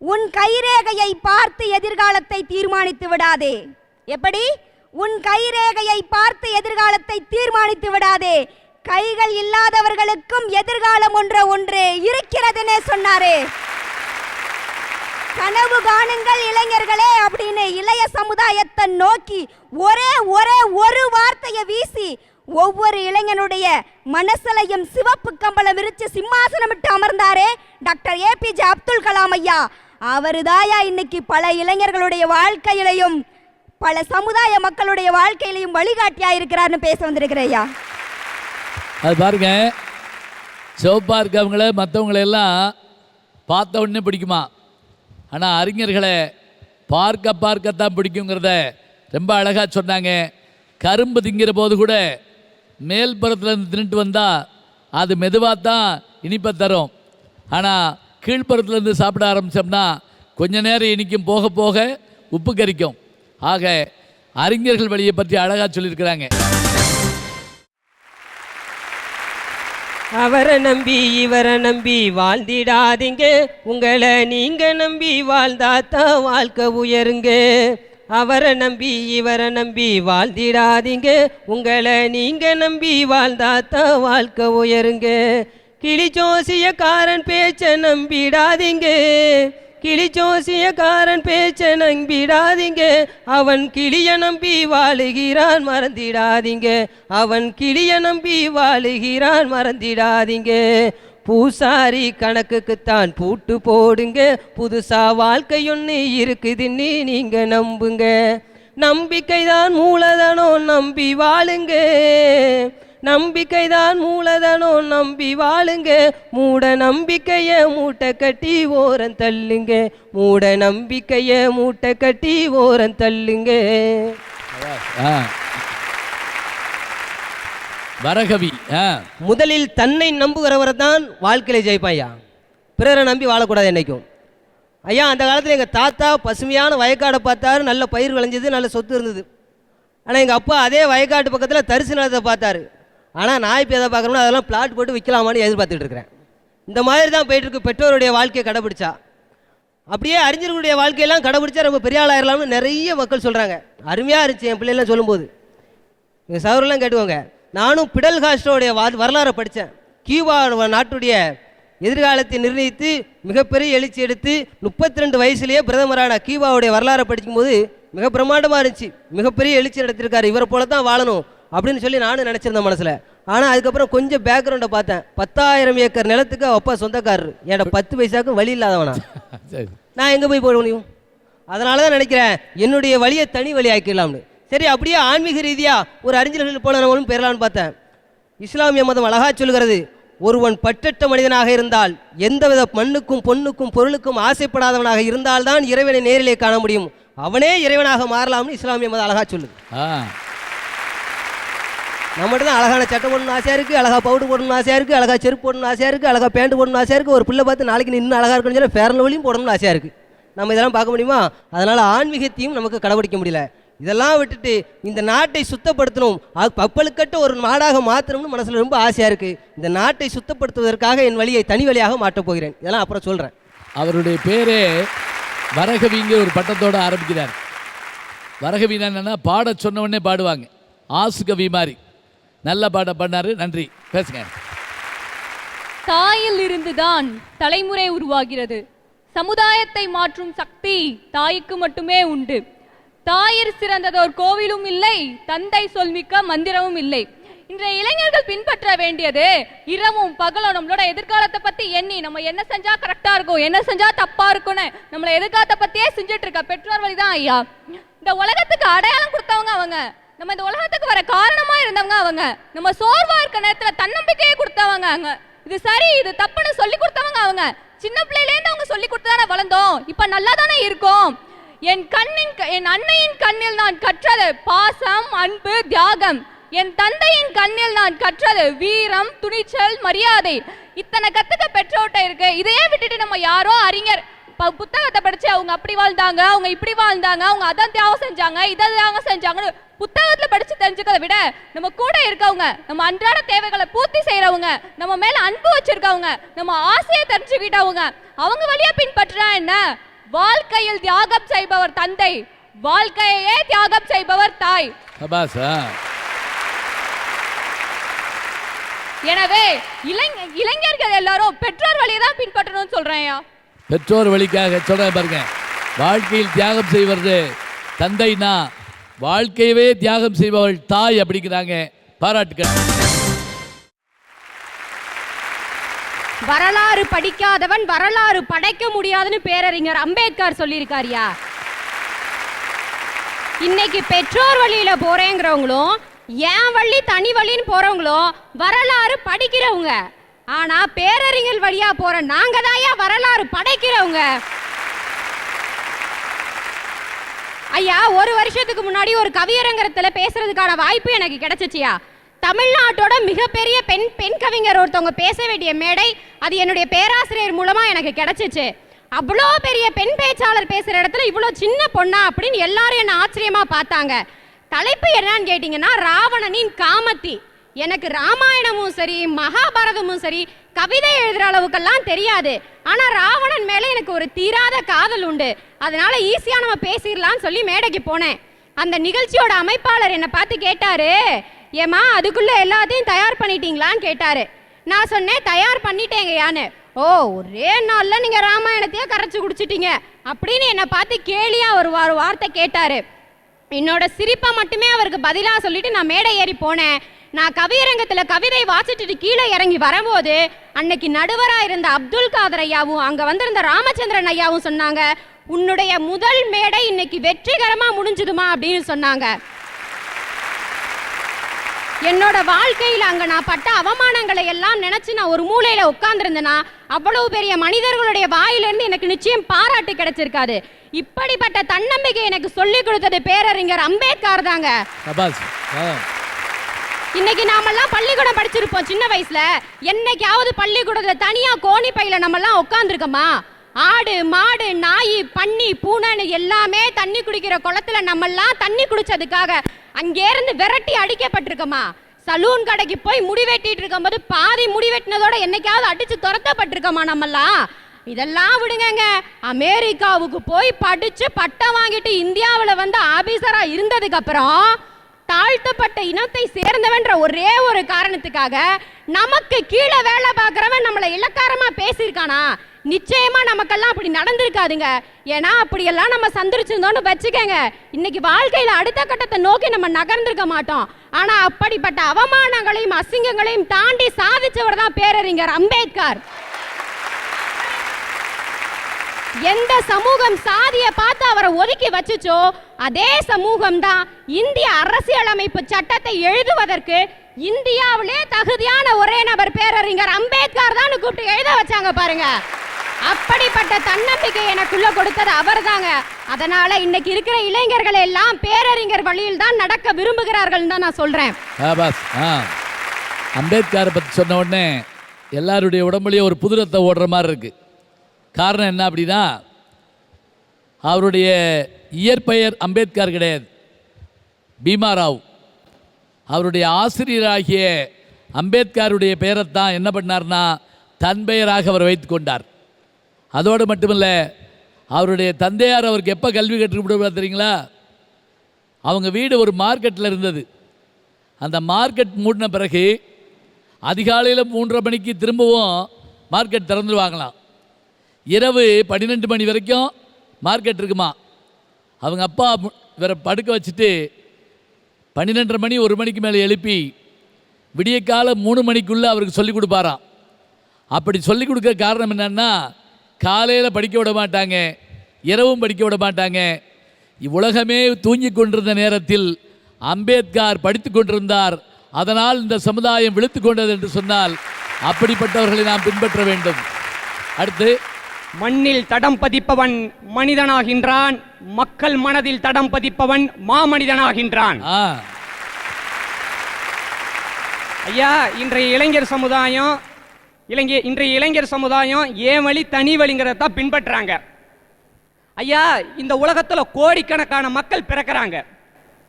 உன் கைரேகையை பார்த்து எதிர்காலத்தை தீர்மானித்து விடாதே. எப்படி? உன் கைரேகையை பார்த்து எதிர்காலத்தை தீர்மானித்து விடாதே, கைகள் இல்லாதவர்களுக்கும் எதிர்காலம் ஒன்று இருக்கிறதுன்னு சொன்னாரு. கனவு காணுங்கள் இளைஞர்களே அப்படின்னு இளைய சமுதாயத்தை நோக்கி ஒரு வார்த்தையை வீசி ஒவ்வொரு இளைஞனுடைய மனசலையும் சிவப்பு கம்பளம் விரிச்சு சிம்மாசனமிட்டு அமர்ந்தாரே டாக்டர் ஏபிஜே அப்துல் கலாம் ஐயா. அவருதாயா இன்னைக்கு பல இளைஞர்களுடைய வாழ்க்கையிலையும் பல சமுதாய மக்களுடைய வாழ்க்கையிலையும் வழிகாட்டியா இருக்கிறார்னு பேச வந்திருக்கிறேன் ஐயா. அது பாருங்க, சிவப்பா இருக்கவங்கள மற்றவங்களெல்லாம் பார்த்த உடனே பிடிக்குமா, ஆனால் அறிஞர்களை பார்க்கத்தான் பிடிக்குங்கிறத ரொம்ப அழகாக சொன்னாங்க. கரும்பு திங்கிற போது கூட மேல் புறத்தில் தின்னுட்டு வந்தால் அது மெதுவாக தான் இனிப்பை தரும், ஆனால் கீழ்ப்புறத்துலேருந்து சாப்பிட ஆரம்பித்தோம்னா கொஞ்ச நேரம் இனிக்கும், போக போக உப்பு கரிக்கும். ஆக அறிஞர்கள் வழியை பற்றி அழகாக சொல்லியிருக்கிறாங்க. அவரை நம்பி இவரை நம்பி வாழ்ந்திடாதீங்க, உங்களை நீங்க நம்பி வாழ்ந்தாத்தான் வாழ்க்கை உயருங்க. அவரை நம்பி இவரை நம்பி வாழ்ந்திடாதீங்க, உங்களை நீங்க நம்பி வாழ்ந்தாத்தான் வாழ்க்கை உயருங்க. கிளிச்சோசியக்காரன் பேச்ச நம்பிடாதீங்க, கிளிச்சோசியக்காரன் பேச்ச நம்பிடாதீங்க, அவன் கிளிய நம்பி வாழுகிறான் மறந்திடாதீங்க, அவன் கிளிய நம்பி வாழுகிறான் மறந்திடாதீங்க. பூசாரி கணக்குக்குத்தான் பூட்டு போடுங்க, புதுசா வாழ்க்கையொன்னு இருக்குதுன்னு நீங்க நம்புங்க. நம்பிக்கைதான் மூலதனம், நம்பி வாழுங்க, நம்பிக்கைதான் மூலதனம் நம்பி வாழுங்க, மூட நம்பிக்கைய மூட்டை கட்டி ஓரம் தள்ளுங்க, மூட நம்பிக்கைய மூட்டை கட்டி ஓரம் தள்ளுங்க. வரகவி. முதலில் தன்னை நம்புகிறவரை தான் வாழ்க்கையில ஜெயிப்பாயா, பிறரை நம்பி வாழக்கூடாது என்னைக்கும். ஐயா, அந்த காலத்தில் எங்கள் தாத்தா பசுமையான வயக்காடை பார்த்தாரு, நல்ல பயிர் விளைஞ்சது, நல்ல சொத்து இருந்தது. ஆனால் எங்கள் அப்பா அதே வயக்காட்டு பக்கத்தில் தரிசு நிலத்தை பார்த்தாரு. ஆனால் நான் இப்போ எதை பார்க்குறோம்னா அதெல்லாம் பிளாட் போட்டு விற்கலாமான்னு எதிர்பார்த்துட்டு இருக்கிறேன். இந்த மாதிரி தான் போயிட்டுருக்கு பெற்றோருடைய வாழ்க்கையை கடைபிடிச்சா. அப்படியே அறிஞர்களுடைய வாழ்க்கையெல்லாம் கடைபிடிச்சா ரொம்ப பெரிய ஆளாயிரலாம்னு நிறைய மக்கள் சொல்கிறாங்க. அருமையாக இருந்துச்சு என் பிள்ளைலாம் சொல்லும்போது. எங்கள் சவரெல்லாம் கேட்டுக்கோங்க. நானும் பிடல் காஸ்ட்ரோடைய வரலாறை படித்தேன். கியூபா நாட்டுடைய எதிர்காலத்தை நிர்ணயித்து மிகப்பெரிய எழுச்சி எடுத்து 32 வயசுலேயே பிரதமரான கியூபாவுடைய வரலாறை படிக்கும்போது மிக பிரம்மாண்டமாக இருந்துச்சு. மிகப்பெரிய எழுச்சி எடுத்திருக்காரு, இவரை போல தான் வாழணும் அப்படின்னு சொல்லி நானும் நினச்சிருந்தேன் மனசில். ஆனால் அதுக்கப்புறம் கொஞ்சம் பேக்ரவுண்டை பார்த்தேன். 10,000 ஏக்கர் நிலத்துக்கு அப்பா சொந்தக்காரர், ஏன்னா 10 பைசாவுக்கும் வழி இல்லாதவனா, நான் எங்கே போய் போட முடியும்? அதனால தான் நினைக்கிறேன் என்னுடைய வழியை தனி வழி ஆக்கிடலாம்னு. சரி, அப்படியே ஆன்மீக ரீதியாக ஒரு அறிஞர்கள் போல நம்மளும் பெறலான்னு பார்த்தேன். இஸ்லாமிய மதம் அழகா சொல்கிறது, ஒருவன் பற்றற்ற மனிதனாக இருந்தால், எந்தவித மண்ணுக்கும் பொண்ணுக்கும் பொருளுக்கும் ஆசைப்படாதவனாக இருந்தால்தான் இறைவனை நேரிலே காண முடியும், அவனே இறைவனாக மாறலாம்னு இஸ்லாமிய மதம் அழகா சொல்லுது. நம்மகிட்ட தான் அழகான சட்டை போடணும்னு ஆசையாக இருக்குது, அழகா பவுடர் போடணும்னு ஆசையாக இருக்குது, அழகா செருப்பு போடணும்னு ஆசையாக இருக்குது, அழகா பேண்ட் போடணும்னு ஆசையாக இருக்குது. ஒரு பிள்ளை பார்த்து நாளைக்கு இன்னும் அழகாக இருக்குன்னு சொல்லி ஃபேர் லவ்லியும் போடணும்னு ஆசையாக இருக்குது. நம்ம இதெல்லாம் பார்க்க முடியுமா? அதனால் ஆன்மீகத்தையும் நமக்கு கடைபிடிக்க முடியல. இதெல்லாம் விட்டுட்டு இந்த நாட்டை சுத்தப்படுத்தணும், கப்பலுக்கட்டு ஒரு நாடாக மாற்றணும்னு மனசில் ரொம்ப ஆசையாக இருக்குது. இந்த நாட்டை சுத்தப்படுத்துவதற்காக என் வழியை தனி வழியாக மாற்றப் போகிறேன். இதெல்லாம் அப்புறம் சொல்கிறேன். அவருடைய பேரே வரகவிங்கிற ஒரு பட்டத்தோடு ஆரம்பிக்கிறார். வரகவினா என்னன்னா பாட சொன்ன உடனே பாடுவாங்க, ஆசுகவி மாதிரி. நல்ல பாடம் பண்ணாரு. நன்றி. பேசுங்க. தாயில் இருந்துதான் தலைமுறை உருவாகிறது. சமுதாயத்தை மாற்றும் சக்தி தாய்க்கு மட்டுமே உண்டு. தாயிற் சிறந்ததோர் கோவிலும் இல்லை, தந்தை சொல்மிக்க மந்திரமும் இல்லை. இன்றைய இளைஞர்கள் பின்பற்ற வேண்டியது இரவும் பகலும் நம்மளோட எதிர்காலத்தை பத்தி எண்ணி நம்ம என்ன செஞ்சா கரெக்டா இருக்கும், என்ன செஞ்சா தப்பா இருக்கும்னு நம்மள எதிர்காலத்தை பத்தியே செஞ்சுட்டு இருக்க பெற்றோர் வழிதான் ஐயா. இந்த உலகத்துக்கு அடையாளம் கொடுத்தவங்க அவங்க, நம்ம இந்த உலகத்துக்கு வர காரணமா இருந்தவங்க அவங்க, நம்ம சோர்வா இருக்க நேரத்துல தன்னம்பிக்கையை கொடுத்தவங்க அவங்க, இது சரி இது தப்புன்னு சொல்லி கொடுத்தவங்க அவங்க. சின்ன பிள்ளையிலேருந்து அவங்க சொல்லி கொடுத்துதானே வளர்ந்தோம், இப்ப நல்லா தானே இருக்கும். என் அன்னையின் கண்ணில் நான் கற்றது பாசம், அன்பு, தியாகம். என் தந்தையின் கண்ணில் நான் கற்றது வீரம், துணிச்சல், மரியாதை. இத்தனை கத்துக்க பெற்றோட்ட இருக்கு. இதையே விட்டுட்டு நம்ம யாரோ அறிஞர் புத்தகத்தை படிச்சு அவங்க அப்படி வாழ்ந்தாங்க, அவங்க இப்படி வாழ்ந்தாங்க, அவங்க அதான் தியாகம் செஞ்சாங்க, இதை தியாகம் செஞ்சாங்கன்னு புத்தகத்துல படிச்சு தெரிஞ்சுக்கிறத விட நம்ம கூட இருக்கவங்க, நம்ம அன்றாட தேவைகளை பூர்த்தி செய்யறவங்க, நம்ம மேல அன்பு வச்சிருக்கவங்க, நம்ம ஆசையை தெரிஞ்சுக்கிட்டவங்க, அவங்க வழியா பின்பற்றா என்ன? வாழ்க்கையில் தியாகம் செய்பவர் தந்தை, வாழ்க்கையே தியாகம் செய்பவர் தாய். எனவே இளைஞர்கள் எல்லாரும் பெற்றோர் வழியை தான் பின்பற்றணும்னு சொல்றேன். பெற்றோர் வழிக்காக சொல்ற பாருங்க, வாழ்க்கையில் தியாகம் செய்வது தந்தைனா வாழ்க்கையவே தியாகம் செய்பவள் தாய் அப்படிங்கிறாங்க. பாராட்டுக்கள். வரலாறு படிக்காதவன் வரலாறு படைக்க முடியாதுன்னு பேரறிஞர் அம்பேத்கர் சொல்லியிருக்காரியா. இன்னைக்கு பெற்றோர் வழியில போறேங்கிறவங்களும் ஏன் வழி தனி வழின்னு போறவங்களும் வரலாறு படிக்கிறவங்க. ஆனா பேரறிஞர் வழியா போற நாங்க தான் வரலாறு படைக்கிறவங்க. ஐயா, ஒரு வருஷத்துக்கு முன்னாடி ஒரு கவியரங்கத்துல பேசுறதுக்கான வாய்ப்பு எனக்கு கிடைச்சிச்சியா. தமிழ்நாட்டோட மிகப்பெரிய பெண் கவிஞர் ஒருத்தவங்க பேச வேண்டிய மேடை, அது என்னுடைய பேராசிரியர் மூலமா எனக்கு கிடைச்சிச்சு. அவ்வளோ பெரிய பெண் பேச்சாளர் பேசுற இடத்துல இவ்வளோ சின்ன பொண்ணா அப்படின்னு எல்லாரும் என்ன ஆச்சரியமா பார்த்தாங்க. தலைப்பு என்னன்னு கேட்டீங்கன்னா ராவணனின் காமத்தி. எனக்கு ராமாயணமும் சரி மகாபாரதமும் சரி கவிதை எழுதுற அளவுக்கெல்லாம் தெரியாது. ஆனா ராவணன் மேல எனக்கு ஒரு தீராத காதல் உண்டு. அதனால ஈஸியா நம்ம பேசிடலாம்னு சொல்லி மேடைக்கு போனேன். அந்த நிகழ்ச்சியோட அமைப்பாளர் என்னை பார்த்து கேட்டாரு, ஏமா அதுக்குள்ள எல்லாத்தையும் தயார் பண்ணிட்டீங்களான்னு கேட்டாரு. நான் சொன்னேன் தயார் பண்ணிட்டேங்கயான்னு. ஓ, ஒரே நாள்ல நீங்க ராமாயணத்தையே கரைச்சு குடிச்சிட்டீங்க அப்படின்னு என்னை பார்த்து கேலியா ஒரு வார்த்தை கேட்டாரு. என்னோட சிரிப்பை மட்டுமே அவருக்கு பதிலா சொல்லிட்டு நான் மேடை ஏறி போனேன். நான் கவியரங்கத்துல கவிதை வாசிச்சுட்டு கீழே இறங்கி வரும்போது அன்னைக்கு நடுவரா இருந்த அப்துல் காதர் ஐயாவும் அங்க வந்திருந்த ராமச்சந்திரன் ஐயாவும் சொன்னாங்க, உன்னுடைய முதல் மேடை இன்னைக்கு வெற்றிகரமா முடிஞ்சதுமா அப்படின்னு சொன்னாங்க. என்னோட வாழ்க்கையில் அங்க நான் பட்ட அவமானங்களை எல்லாம் நினைச்சு நான் ஒரு மூலையில உட்கார்ந்துருந்தேன்னா அவ்வளவு பெரிய மனிதர்களுடைய வாயிலிருந்து எனக்கு நிச்சயம் பாராட்டு கிடைச்சிருக்காது. இப்படிப்பட்ட தன்னம்பிக்கை எனக்கு சொல்லிக் கொடுத்தது பேரறிஞர் அம்பேத்கர் தாங்க. இன்னைக்கு நாமெல்லாம் பள்ளிக்கூடம் படிச்சிருப்போம் சின்ன வயசுல. என்னைக்காவது பள்ளிக்கூடத்துல தனியா கோணி பையில நம்மெல்லாம் உட்காந்துருக்கோமா? ஆடு மாடு நாய் பன்னி பூனைன்னு எல்லாமே தண்ணி குடிக்கிற குளத்துல நம்மெல்லாம் தண்ணி குடிச்சதுக்காக அங்கேருந்து விரட்டி அடிக்கப்பட்டிருக்கோமா? சலூன் கடைக்கு போய் முடி வெட்டிட்டு இருக்கும் போது பாதி முடி வெட்டினதோட என்னைக்காவது அடிச்சு துரத்தப்பட்டிருக்கோமா நம்மெல்லாம்? இதெல்லாம் விடுங்க. அமெரிக்காவுக்கு போய் படிச்சு பட்டம் வாங்கிட்டு இந்தியாவில் வந்து ஆபீசரா இருந்ததுக்கு அப்புறம் தாழ்த்தப்பட்ட இனத்தை சேர்ந்தவன்ற ஒரே ஒரு காரணத்துக்காக நமக்கு கீழே வேலை பார்க்கறவன் நம்மளை இலக்காரமா பேசியிருக்கானா? நிச்சயமா நமக்கெல்லாம் அப்படி நடந்திருக்காதுங்க. ஏன்னா அப்படியெல்லாம் நம்ம சந்திச்சிருந்தோம்னு வச்சுக்கங்க, இன்னைக்கு வாழ்க்கையில அடுத்த கட்டத்தை நோக்கி நம்ம நகர்ந்திருக்க மாட்டோம். ஆனா அப்படிப்பட்ட அவமானங்களையும் அசிங்கங்களையும் தாண்டி சாதிச்சவர் தான் பேரறிஞர் அம்பேத்கர். எந்த சமூகம் சாதியை பார்த்து அவரை ஒதுக்கி வச்சுச்சோ அதே சமூகம் தான் இந்திய அரசியலமைப்பு சட்டத்தை எழுதுவதற்கு இந்தியாவிலே தகுதியான ஒரே நபர் பேரறிஞர் அம்பேத்கர் தான் கூப்பிட்டு எழுத வச்சாங்க பாருங்க. அப்படிப்பட்ட தன்னம்பிக்கை எனக்குள்ள கொடுத்தது அவர் தாங்க. அதனால இன்னைக்கு இருக்கிற இளைஞர்கள் எல்லாம் பேரறிஞர் வழியில் தான் நடக்க விரும்புகிறார்கள் தான் நான் சொல்றேன். அம்பேத்கரை பத்தி சொன்ன உடனே எல்லாருடைய உடம்புலயும் ஒரு புது ரத்தம் ஓடுற மாதிரி இருக்கு. காரணம் என்ன அப்படின்னா, அவருடைய இயற்பெயர் அம்பேத்கர் கிடையாது, பீமாராவ். அவருடைய ஆசிரியராகிய அம்பேத்கருடைய பெயரைத்தான் என்ன பண்ணார்னா தன் பெயராக அவர் வைத்து கொண்டார். அதோடு மட்டுமில்ல, அவருடைய தந்தையார் அவருக்கு எப்போ கல்வி கற்றுக் தெரியுங்களா? அவங்க வீடு ஒரு மார்க்கெட்டில் இருந்தது. அந்த மார்க்கெட் மூடின பிறகு அதிகாலையில் 3:30 மணிக்கு திரும்பவும் மார்க்கெட் திறந்துடுவாங்களாம். இரவு 12 மணி வரைக்கும் மார்க்கெட் இருக்குமா. அவங்க அப்பா இவரை படுக்க வச்சுட்டு 12:30 மணி 1 மணிக்கு மேலே எழுப்பி விடிய காலம் 3 மணிக்குள்ளே அவருக்கு சொல்லிக் கொடுப்பாராம். அப்படி சொல்லிக் கொடுக்க காரணம் என்னன்னா, காலையில் படிக்க விட மாட்டாங்க, இரவும் படிக்க விட மாட்டாங்க. உலகமே தூங்கி கொண்டிருந்த நேரத்தில் அம்பேத்கர் படித்து கொண்டிருந்தார். அதனால் இந்த சமுதாயம் விழுத்து கொண்டது என்று சொன்னால் அப்படிப்பட்டவர்களை நாம் பின்பற்ற வேண்டும். அடுத்து, மண்ணில் தடம் பதிப்பவன் மனிதனாகின்றான், மக்கள் மனதில் தடம் பதிப்பவன் மாமனிதனாகின்றான். ஐயா, இன்றைய இளைஞர் சமுதாயம் ஏன் வழி தனி வழிங்கிறத பின்பற்றாங்க. ஐயா, இந்த உலகத்தில் கோடிக்கணக்கான மக்கள் பிறக்கிறாங்க,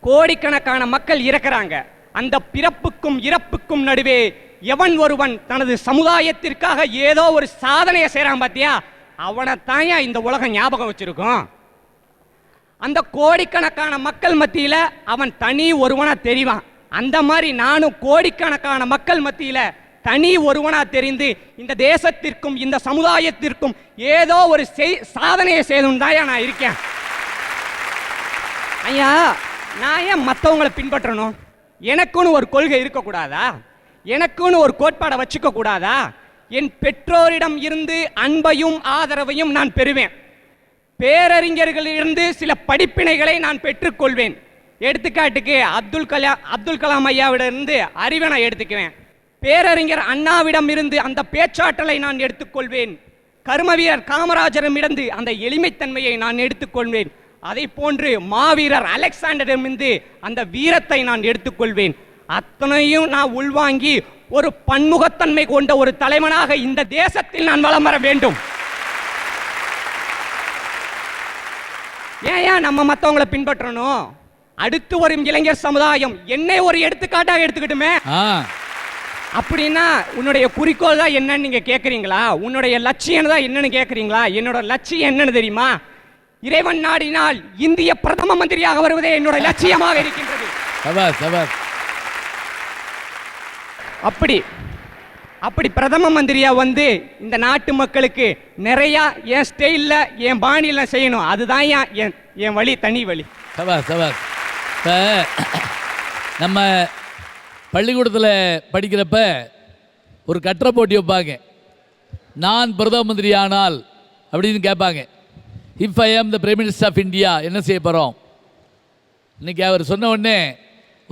கோடிக்கணக்கான மக்கள் இறக்கிறாங்க. அந்த பிறப்புக்கும் இறப்புக்கும் நடுவே எவன் ஒருவன் தனது சமுதாயத்திற்காக ஏதோ ஒரு சாதனையை செய்றான் பாத்தியா, அவனை தாயா இந்த உலகம் ஞாபகம் வச்சிருக்கும். அந்த கோடிக்கணக்கான மக்கள் மத்தியில அவன் தனி ஒருவனா தெரிவான். அந்த மாதிரி நானும் கோடிக்கணக்கான மக்கள் மத்தியில தனி ஒருவனா தெரிந்து இந்த தேசத்திற்கும் இந்த சமுதாயத்திற்கும் ஏதோ ஒரு சாதனையை செய்யணும் தாயா நான் இருக்கேன். ஐயா, நான் ஏன் மற்றவங்களை பின்பற்றணும்? எனக்குன்னு ஒரு கொள்கை இருக்கக்கூடாதா? எனக்குன்னு ஒரு கோட்பாடை வச்சுக்க கூடாதா? என் பெற்றோரிடம் இருந்து அன்பையும் ஆதரவையும் நான் பெறுவேன். பேரறிஞர்களிலிருந்து சில படிப்பினைகளை நான் பெற்றுக்கொள்வேன். எடுத்துக்காட்டுக்கு அப்துல் கலாம் ஐயாவிடமிருந்து அறிவை நான் எடுத்துக்குவேன். பேரறிஞர் அண்ணாவிடம் இருந்து அந்த பேச்சாற்றலை நான் எடுத்துக்கொள்வேன். கர்மவீரர் காமராஜரிடமிருந்து அந்த எளிமைத்தன்மையை நான் எடுத்துக்கொள்வேன். அதை போன்று மாவீரர் அலெக்சாண்டரிடமிருந்து அந்த வீரத்தை நான் எடுத்துக்கொள்வேன். அத்தனையும் நான் உள்வாங்கி ஒரு பன்முகத்தன்மை கொண்ட ஒரு தலைவனாக இந்த தேசத்தில் நான் வலம் வர வேண்டும். ஏன் நம்ம மற்றவங்களை பின்பற்றணும்? அடுத்து வரும் இளைஞர் சமுதாயம் என்னை ஒரு எடுத்துக்காட்டாக எடுத்துக்கிட்டுமே. அப்படின்னா உன்னுடைய குறிக்கோள் தான் என்னன்னு நீங்க கேட்குறீங்களா? உன்னுடைய லட்சியம் தான் என்னன்னு கேட்குறீங்களா? என்னோட லட்சியம் என்னன்னு தெரியுமா? இறைவன் நாடினால் இந்திய பிரதம மந்திரியாக வருவதே என்னோட லட்சியமாக இருக்கின்றது. அப்படி பிரதம மந்திரியா வந்து இந்த நாட்டு மக்களுக்கு நிறைய என் ஸ்டைல்ல என் பாணியில செய்யணும். அதுதான் என் வழி, தனி வழி. நம்ம பள்ளிக்கூடத்தில் படிக்கிறப்ப ஒரு கட்டுரை போட்டி வைப்பாங்க. நான் பிரதம மந்திரி ஆனால் அப்படின்னு கேட்பாங்க. If I am the prime minister of India என்ன செய்ய போகிறோம்? இன்னைக்கு அவர் சொன்ன உடனே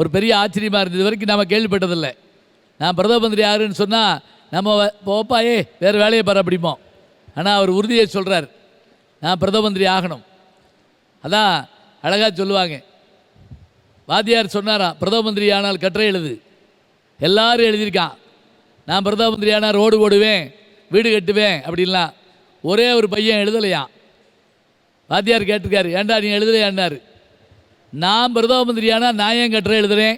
ஒரு பெரிய ஆச்சரியமாக இருந்தது. இது வரைக்கும் நம்ம கேள்விப்பட்டதில்லை. நான் பிரதம மந்திரி யாருன்னு சொன்னால் நம்ம போப்பாயே வேறு வேலையை பாரு அப்படிமோ. ஆனால் அவர் உறுதியை சொல்கிறார், நான் பிரதம மந்திரி ஆகணும். அதான் அழகாக சொல்லுவாங்க, வாத்தியார் சொன்னாராம், பிரதம மந்திரி ஆனால் கட்டுரை எழுது. எல்லாரும் எழுதியிருக்கான், நான் பிரதம மந்திரி ஆனால் ரோடு போடுவேன், வீடு கட்டுவேன் அப்படின்லாம். ஒரே ஒரு பையன் எழுதலையாம். வாத்தியார் கேட்டிருக்காரு, ஏண்டா நீ எழுதலையான்னாரு. நான் பிரதம மந்திரி ஆனால் நான் ஏன் கட்டுரை எழுதுறேன்,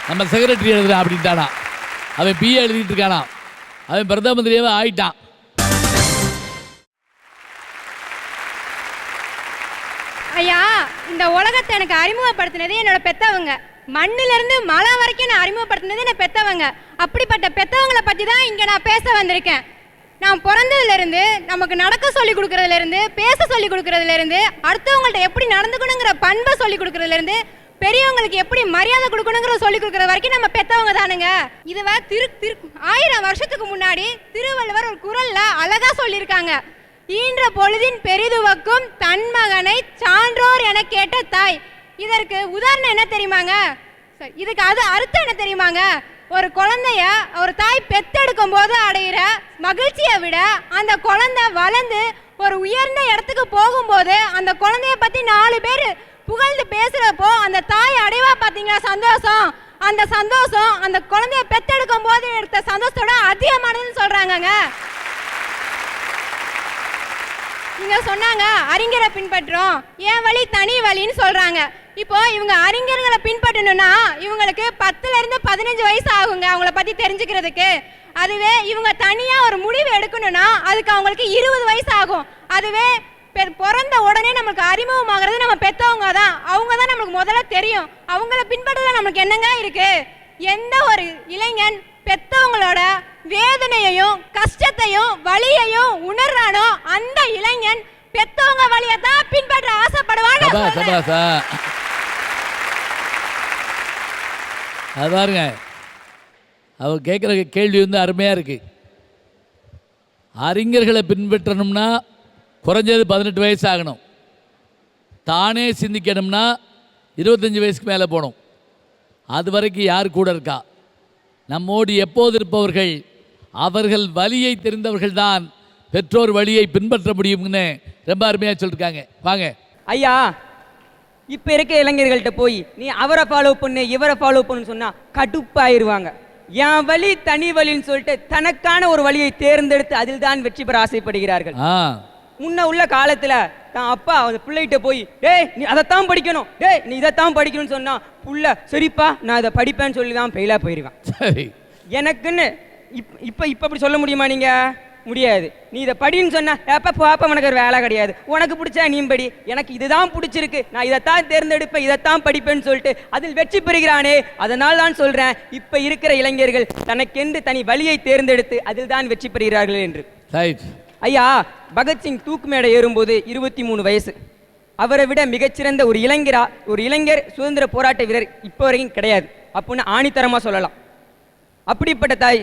நம்ம செக்ரட்டரி எழுதுறேன் அப்படின்ட்டானா. அவன் பிஏ எழுதிட்டு இருக்கானா, அவன் பிரதம மந்திரியாவே ஆயிட்டான். ஐயா, இந்த உலகத்தை எனக்கு அறிமுகப்படுத்தினது என்னோட பெத்தவங்க. மண்ணிலிருந்து மலை வரைக்கும் நான் அறிமுகப்படுத்தினது என்ன பெத்தவங்க. அப்படிப்பட்ட பெத்தவங்களை பற்றி தான் இங்கே நான் பேச வந்திருக்கேன். நான் பிறந்ததுலேருந்து நமக்கு நடக்க சொல்லி கொடுக்கறதுலேருந்து, பேச சொல்லி கொடுக்கறதுலேருந்து, அடுத்தவங்கள்ட்ட எப்படி நடந்துக்கணுங்கிற பண்பை சொல்லி கொடுக்கறதுலேருந்து, பெரியவங்களுக்கு எப்படி மரியாதை கொடுக்கணுங்கிற சொல்லி கொடுக்கறது வரைக்கும் நம்ம பெத்தவங்க தானுங்க. இதுவ 1000 வருஷத்துக்கு முன்னாடி திருவள்ளுவர் ஒரு குறள்ல அழகா சொல்லியிருக்காங்க. ஈன்ற பொழுதின் பெரிதுவக்கும் தன் மகனை சான்றோர் என கேட்ட தாய். இதற்கு உதாரணம் என்ன தெரியுமாங்க? இதுக்கு அர்த்தம் என்ன தெரியுமாங்க? ஒரு குழந்தைய ஒரு தாய் பெத்தெடுக்கும் போது அடையிற மகிழ்ச்சியை விட அந்த குழந்தை வளர்ந்து ஒரு உயர்ந்த இடத்துக்கு போகும்போது அந்த குழந்தைய பத்தி 4 பேர் புகழ்ந்து பேசுறப்போ அந்த தாய் அடைவா பாத்தீங்களா சந்தோஷம். அந்த சந்தோஷம் அந்த குழந்தைய பெத்தெடுக்கும் போது எடுத்த சந்தோஷத்தோட அதிகமானதுன்னு சொல்றாங்கங்க. இங்க சொன்னாங்க அறிஞரை பின்பற்றோம், என் வழி தனி வழின்னு சொல்றாங்க. இப்போ இவங்க அறிஞர்களை பின்பற்றணும்னா இவங்களுக்கு 10ல இருந்து 15 வயசு ஆகுங்க அவங்கள பத்தி தெரிஞ்சுக்கிறதுக்கு. அதுவே இவங்க தனியா ஒரு முடிவு எடுக்கணும்னா அதுக்கு அவங்களுக்கு 20 வயசு ஆகும். அதுவே பிறந்த உடனே நமக்கு அறிமுகமாகிறது நம்ம பெத்தவங்க தான். அவங்க தான் நமக்கு முதல்ல தெரியும். அவங்கள பின்பற்றல நமக்கு என்னங்க இருக்கு? எந்த ஒரு இளைஞன் பெத்தவங்களோட வேதனையையும் கஷ்டத்தையும் வலியையும் உணர்றானோ அந்த இளைஞன் பெத்தவங்க வழியை தான் பின்பற்ற ஆசைப்படுவாங்க. அது பாருங்க, அவர் கேட்குற கேள்வி வந்து அருமையாக இருக்கு. அறிஞர்களை பின்பற்றணும்னா குறைஞ்சது 18 வயசு ஆகணும். தானே சிந்திக்கணும்னா 25 வயசுக்கு மேலே போகணும். அது வரைக்கும் யார் கூட இருக்கா? நம்மோடு எப்போது இருப்பவர்கள் அவர்கள் வழியை தெரிந்தவர்கள் தான் பெற்றோர் வழியை பின்பற்ற முடியும்னு ரொம்ப அருமையாக சொல்லியிருக்காங்க. வாங்க ஐயா, இப்போ இருக்க இளைஞர்கள்ட்ட போய் நீ அவரை ஃபாலோ பண்ணு இவரை ஃபாலோ பண்ணுன்னு சொன்னால் கடுப்பாயிருவாங்க. என் வழி தனி வழின்னு சொல்லிட்டு தனக்கான ஒரு வழியை தேர்ந்தெடுத்து அதில் தான் வெற்றி பெற ஆசைப்படுகிறார்கள். முன்ன உள்ள காலத்துல தான் அப்பா அந்த பிள்ளைகிட்ட போய் டேய் நீ அதைத்தான் படிக்கணும், டேய் நீ இதைத்தான் படிக்கணும்னு சொன்னா புள்ள சரிப்பா நான் இதை படிப்பேன்னு சொல்லி தான் ஃபெயிலாக போயிடுவேன். எனக்குன்னு இப்போ அப்படி சொல்ல முடியுமா? நீங்க முடியாது. நீ இதை படின்னு சொன்னா எப்போ பாப்பா உனக்கு ஒரு வேலை கிடையாது, உனக்கு பிடிச்சா நீ படி, எனக்கு இதுதான் பிடிச்சிருக்கு நான் இதைத்தான் தேர்ந்தெடுப்பேன் இதைத்தான் படிப்பேன்னு சொல்லிட்டு அதில் வெற்றி பெறுகிறானே. அதனால் தான் சொல்றேன் இப்போ இருக்கிற இளைஞர்கள் தனக்கென்று தனி வழியை தேர்ந்தெடுத்து அதில் தான் வெற்றி பெறுகிறார்கள் என்று. ஐயா, பகத்சிங் தூக்கு மேடை ஏறும்போது 23 வயசு. அவரை விட மிகச்சிறந்த ஒரு இளைஞர் சுதந்திர போராட்ட வீரர் இப்போ வரைக்கும் கிடையாது அப்படின்னு ஆணித்தரமாக சொல்லலாம். அப்படிப்பட்ட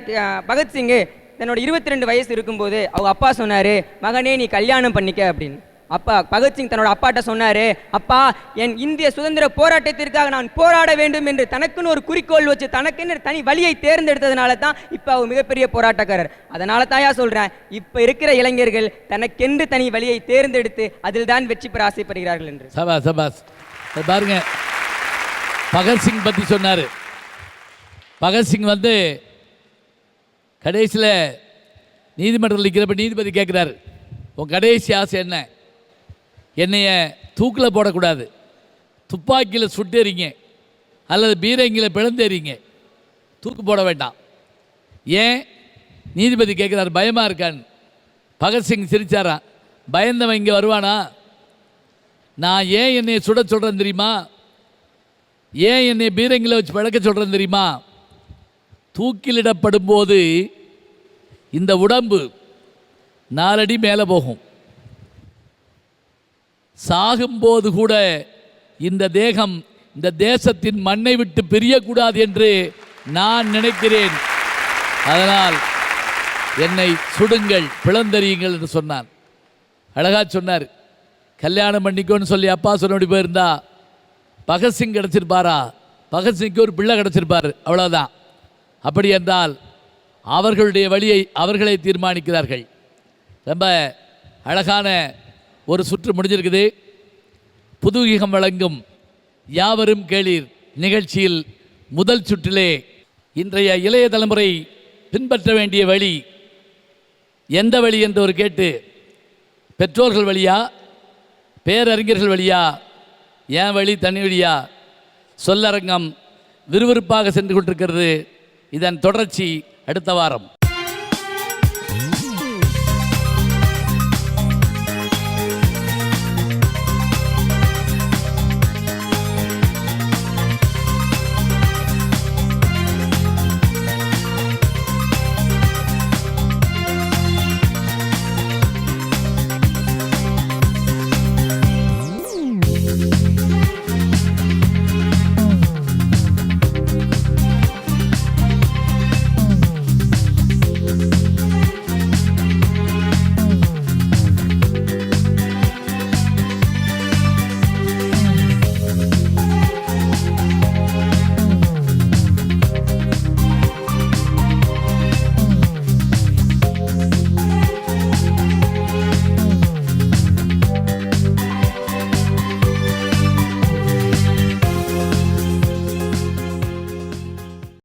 பகத்சிங்கு தன்னோட 22 வயசு இருக்கும்போது அவங்க அப்பா சொன்னார், மகனே நீ கல்யாணம் பண்ணிக்க அப்படின்னு. அப்பா பகத்சிங் தன்னோட அப்பாட்ட சொன்னார், அப்பா என் இந்திய சுதந்திர போராட்டத்திற்காக நான் போராட வேண்டும் என்று தனக்குன்னு ஒரு குறிக்கோள் வச்சு தனக்குன்னு தனி வழியை தேர்ந்தெடுத்ததுனால தான் இப்போ அவர் மிகப்பெரிய போராட்டக்காரர். அதனால தாயா சொல்கிறேன், இப்போ இருக்கிற இளைஞர்கள் தனக்கென்று தனி வழியை தேர்ந்தெடுத்து அதில் தான் வெற்றி பெற ஆசைப்படுகிறார்கள் என்று. சபாஸ் பாருங்க, பகத்சிங் பற்றி சொன்னார். பகத்சிங் வந்து கடைசியில் நீதிமன்றத்தில் நிற்கிறப்ப நீதிபதி கேட்குறாரு, உன் கடைசி ஆசை என்ன? என்னைய தூக்கில் போடக்கூடாது, துப்பாக்கியில் சுட்டேறிங்க அல்லது பீரங்கியில் பிளந்தேறிங்க, தூக்கு போட வேண்டாம். ஏன்? நீதிபதி கேட்குறாரு, பயமாக இருக்கான்னு. பகத்சிங் சிரிச்சாரான், பயந்தவன் இங்கே வருவானா? நான் ஏன் என்னை சுட சொல்கிறேன் தெரியுமா? ஏன் என்னை பீரங்கியில் வச்சு பழக்க சொல்கிறேன் தெரியுமா? தூக்கிலிடப்படும் போது இந்த உடம்பு 4 அடி மேலே போகும். சாகும்போது கூட இந்த தேகம் இந்த தேசத்தின் மண்ணை விட்டு பிரியக்கூடாது என்று நான் நினைக்கிறேன். அதனால் என்னை சுடுங்கள், பிளந்தறியுங்கள் என்று சொன்னான். அழகா சொன்னார். கல்யாணம் பண்ணிக்கோன்னு சொல்லி அப்பா சொன்னபடி போயிருந்தா பகத்சிங் கிடச்சிருப்பாரா? பகத்சிங்க்கு ஒரு பிள்ளை கிடச்சிருப்பார், அவ்வளோதான். அப்படி என்றால் அவர்களுடைய வழியை அவர்களே தீர்மானிக்கிறார்கள். ரொம்ப அழகான ஒரு சுற்று முடிஞ்சிருக்குது. புதுயுகம் வழங்கும் யாவரும் கேளீர் நிகழ்ச்சியில் முதல் சுற்றிலே இன்றைய இளைய தலைமுறை பின்பற்ற வேண்டிய வழி எந்த வழி என்று ஒரு கேட்டு, பெற்றோர்கள் வழியா, பேரறிஞர்கள் வழியா, ஏன் வழி தனி வழியா, சொல்லரங்கம் விறுவிறுப்பாக சென்று கொண்டிருக்கிறது. இதன் தொடர்ச்சி அடுத்த வாரம்.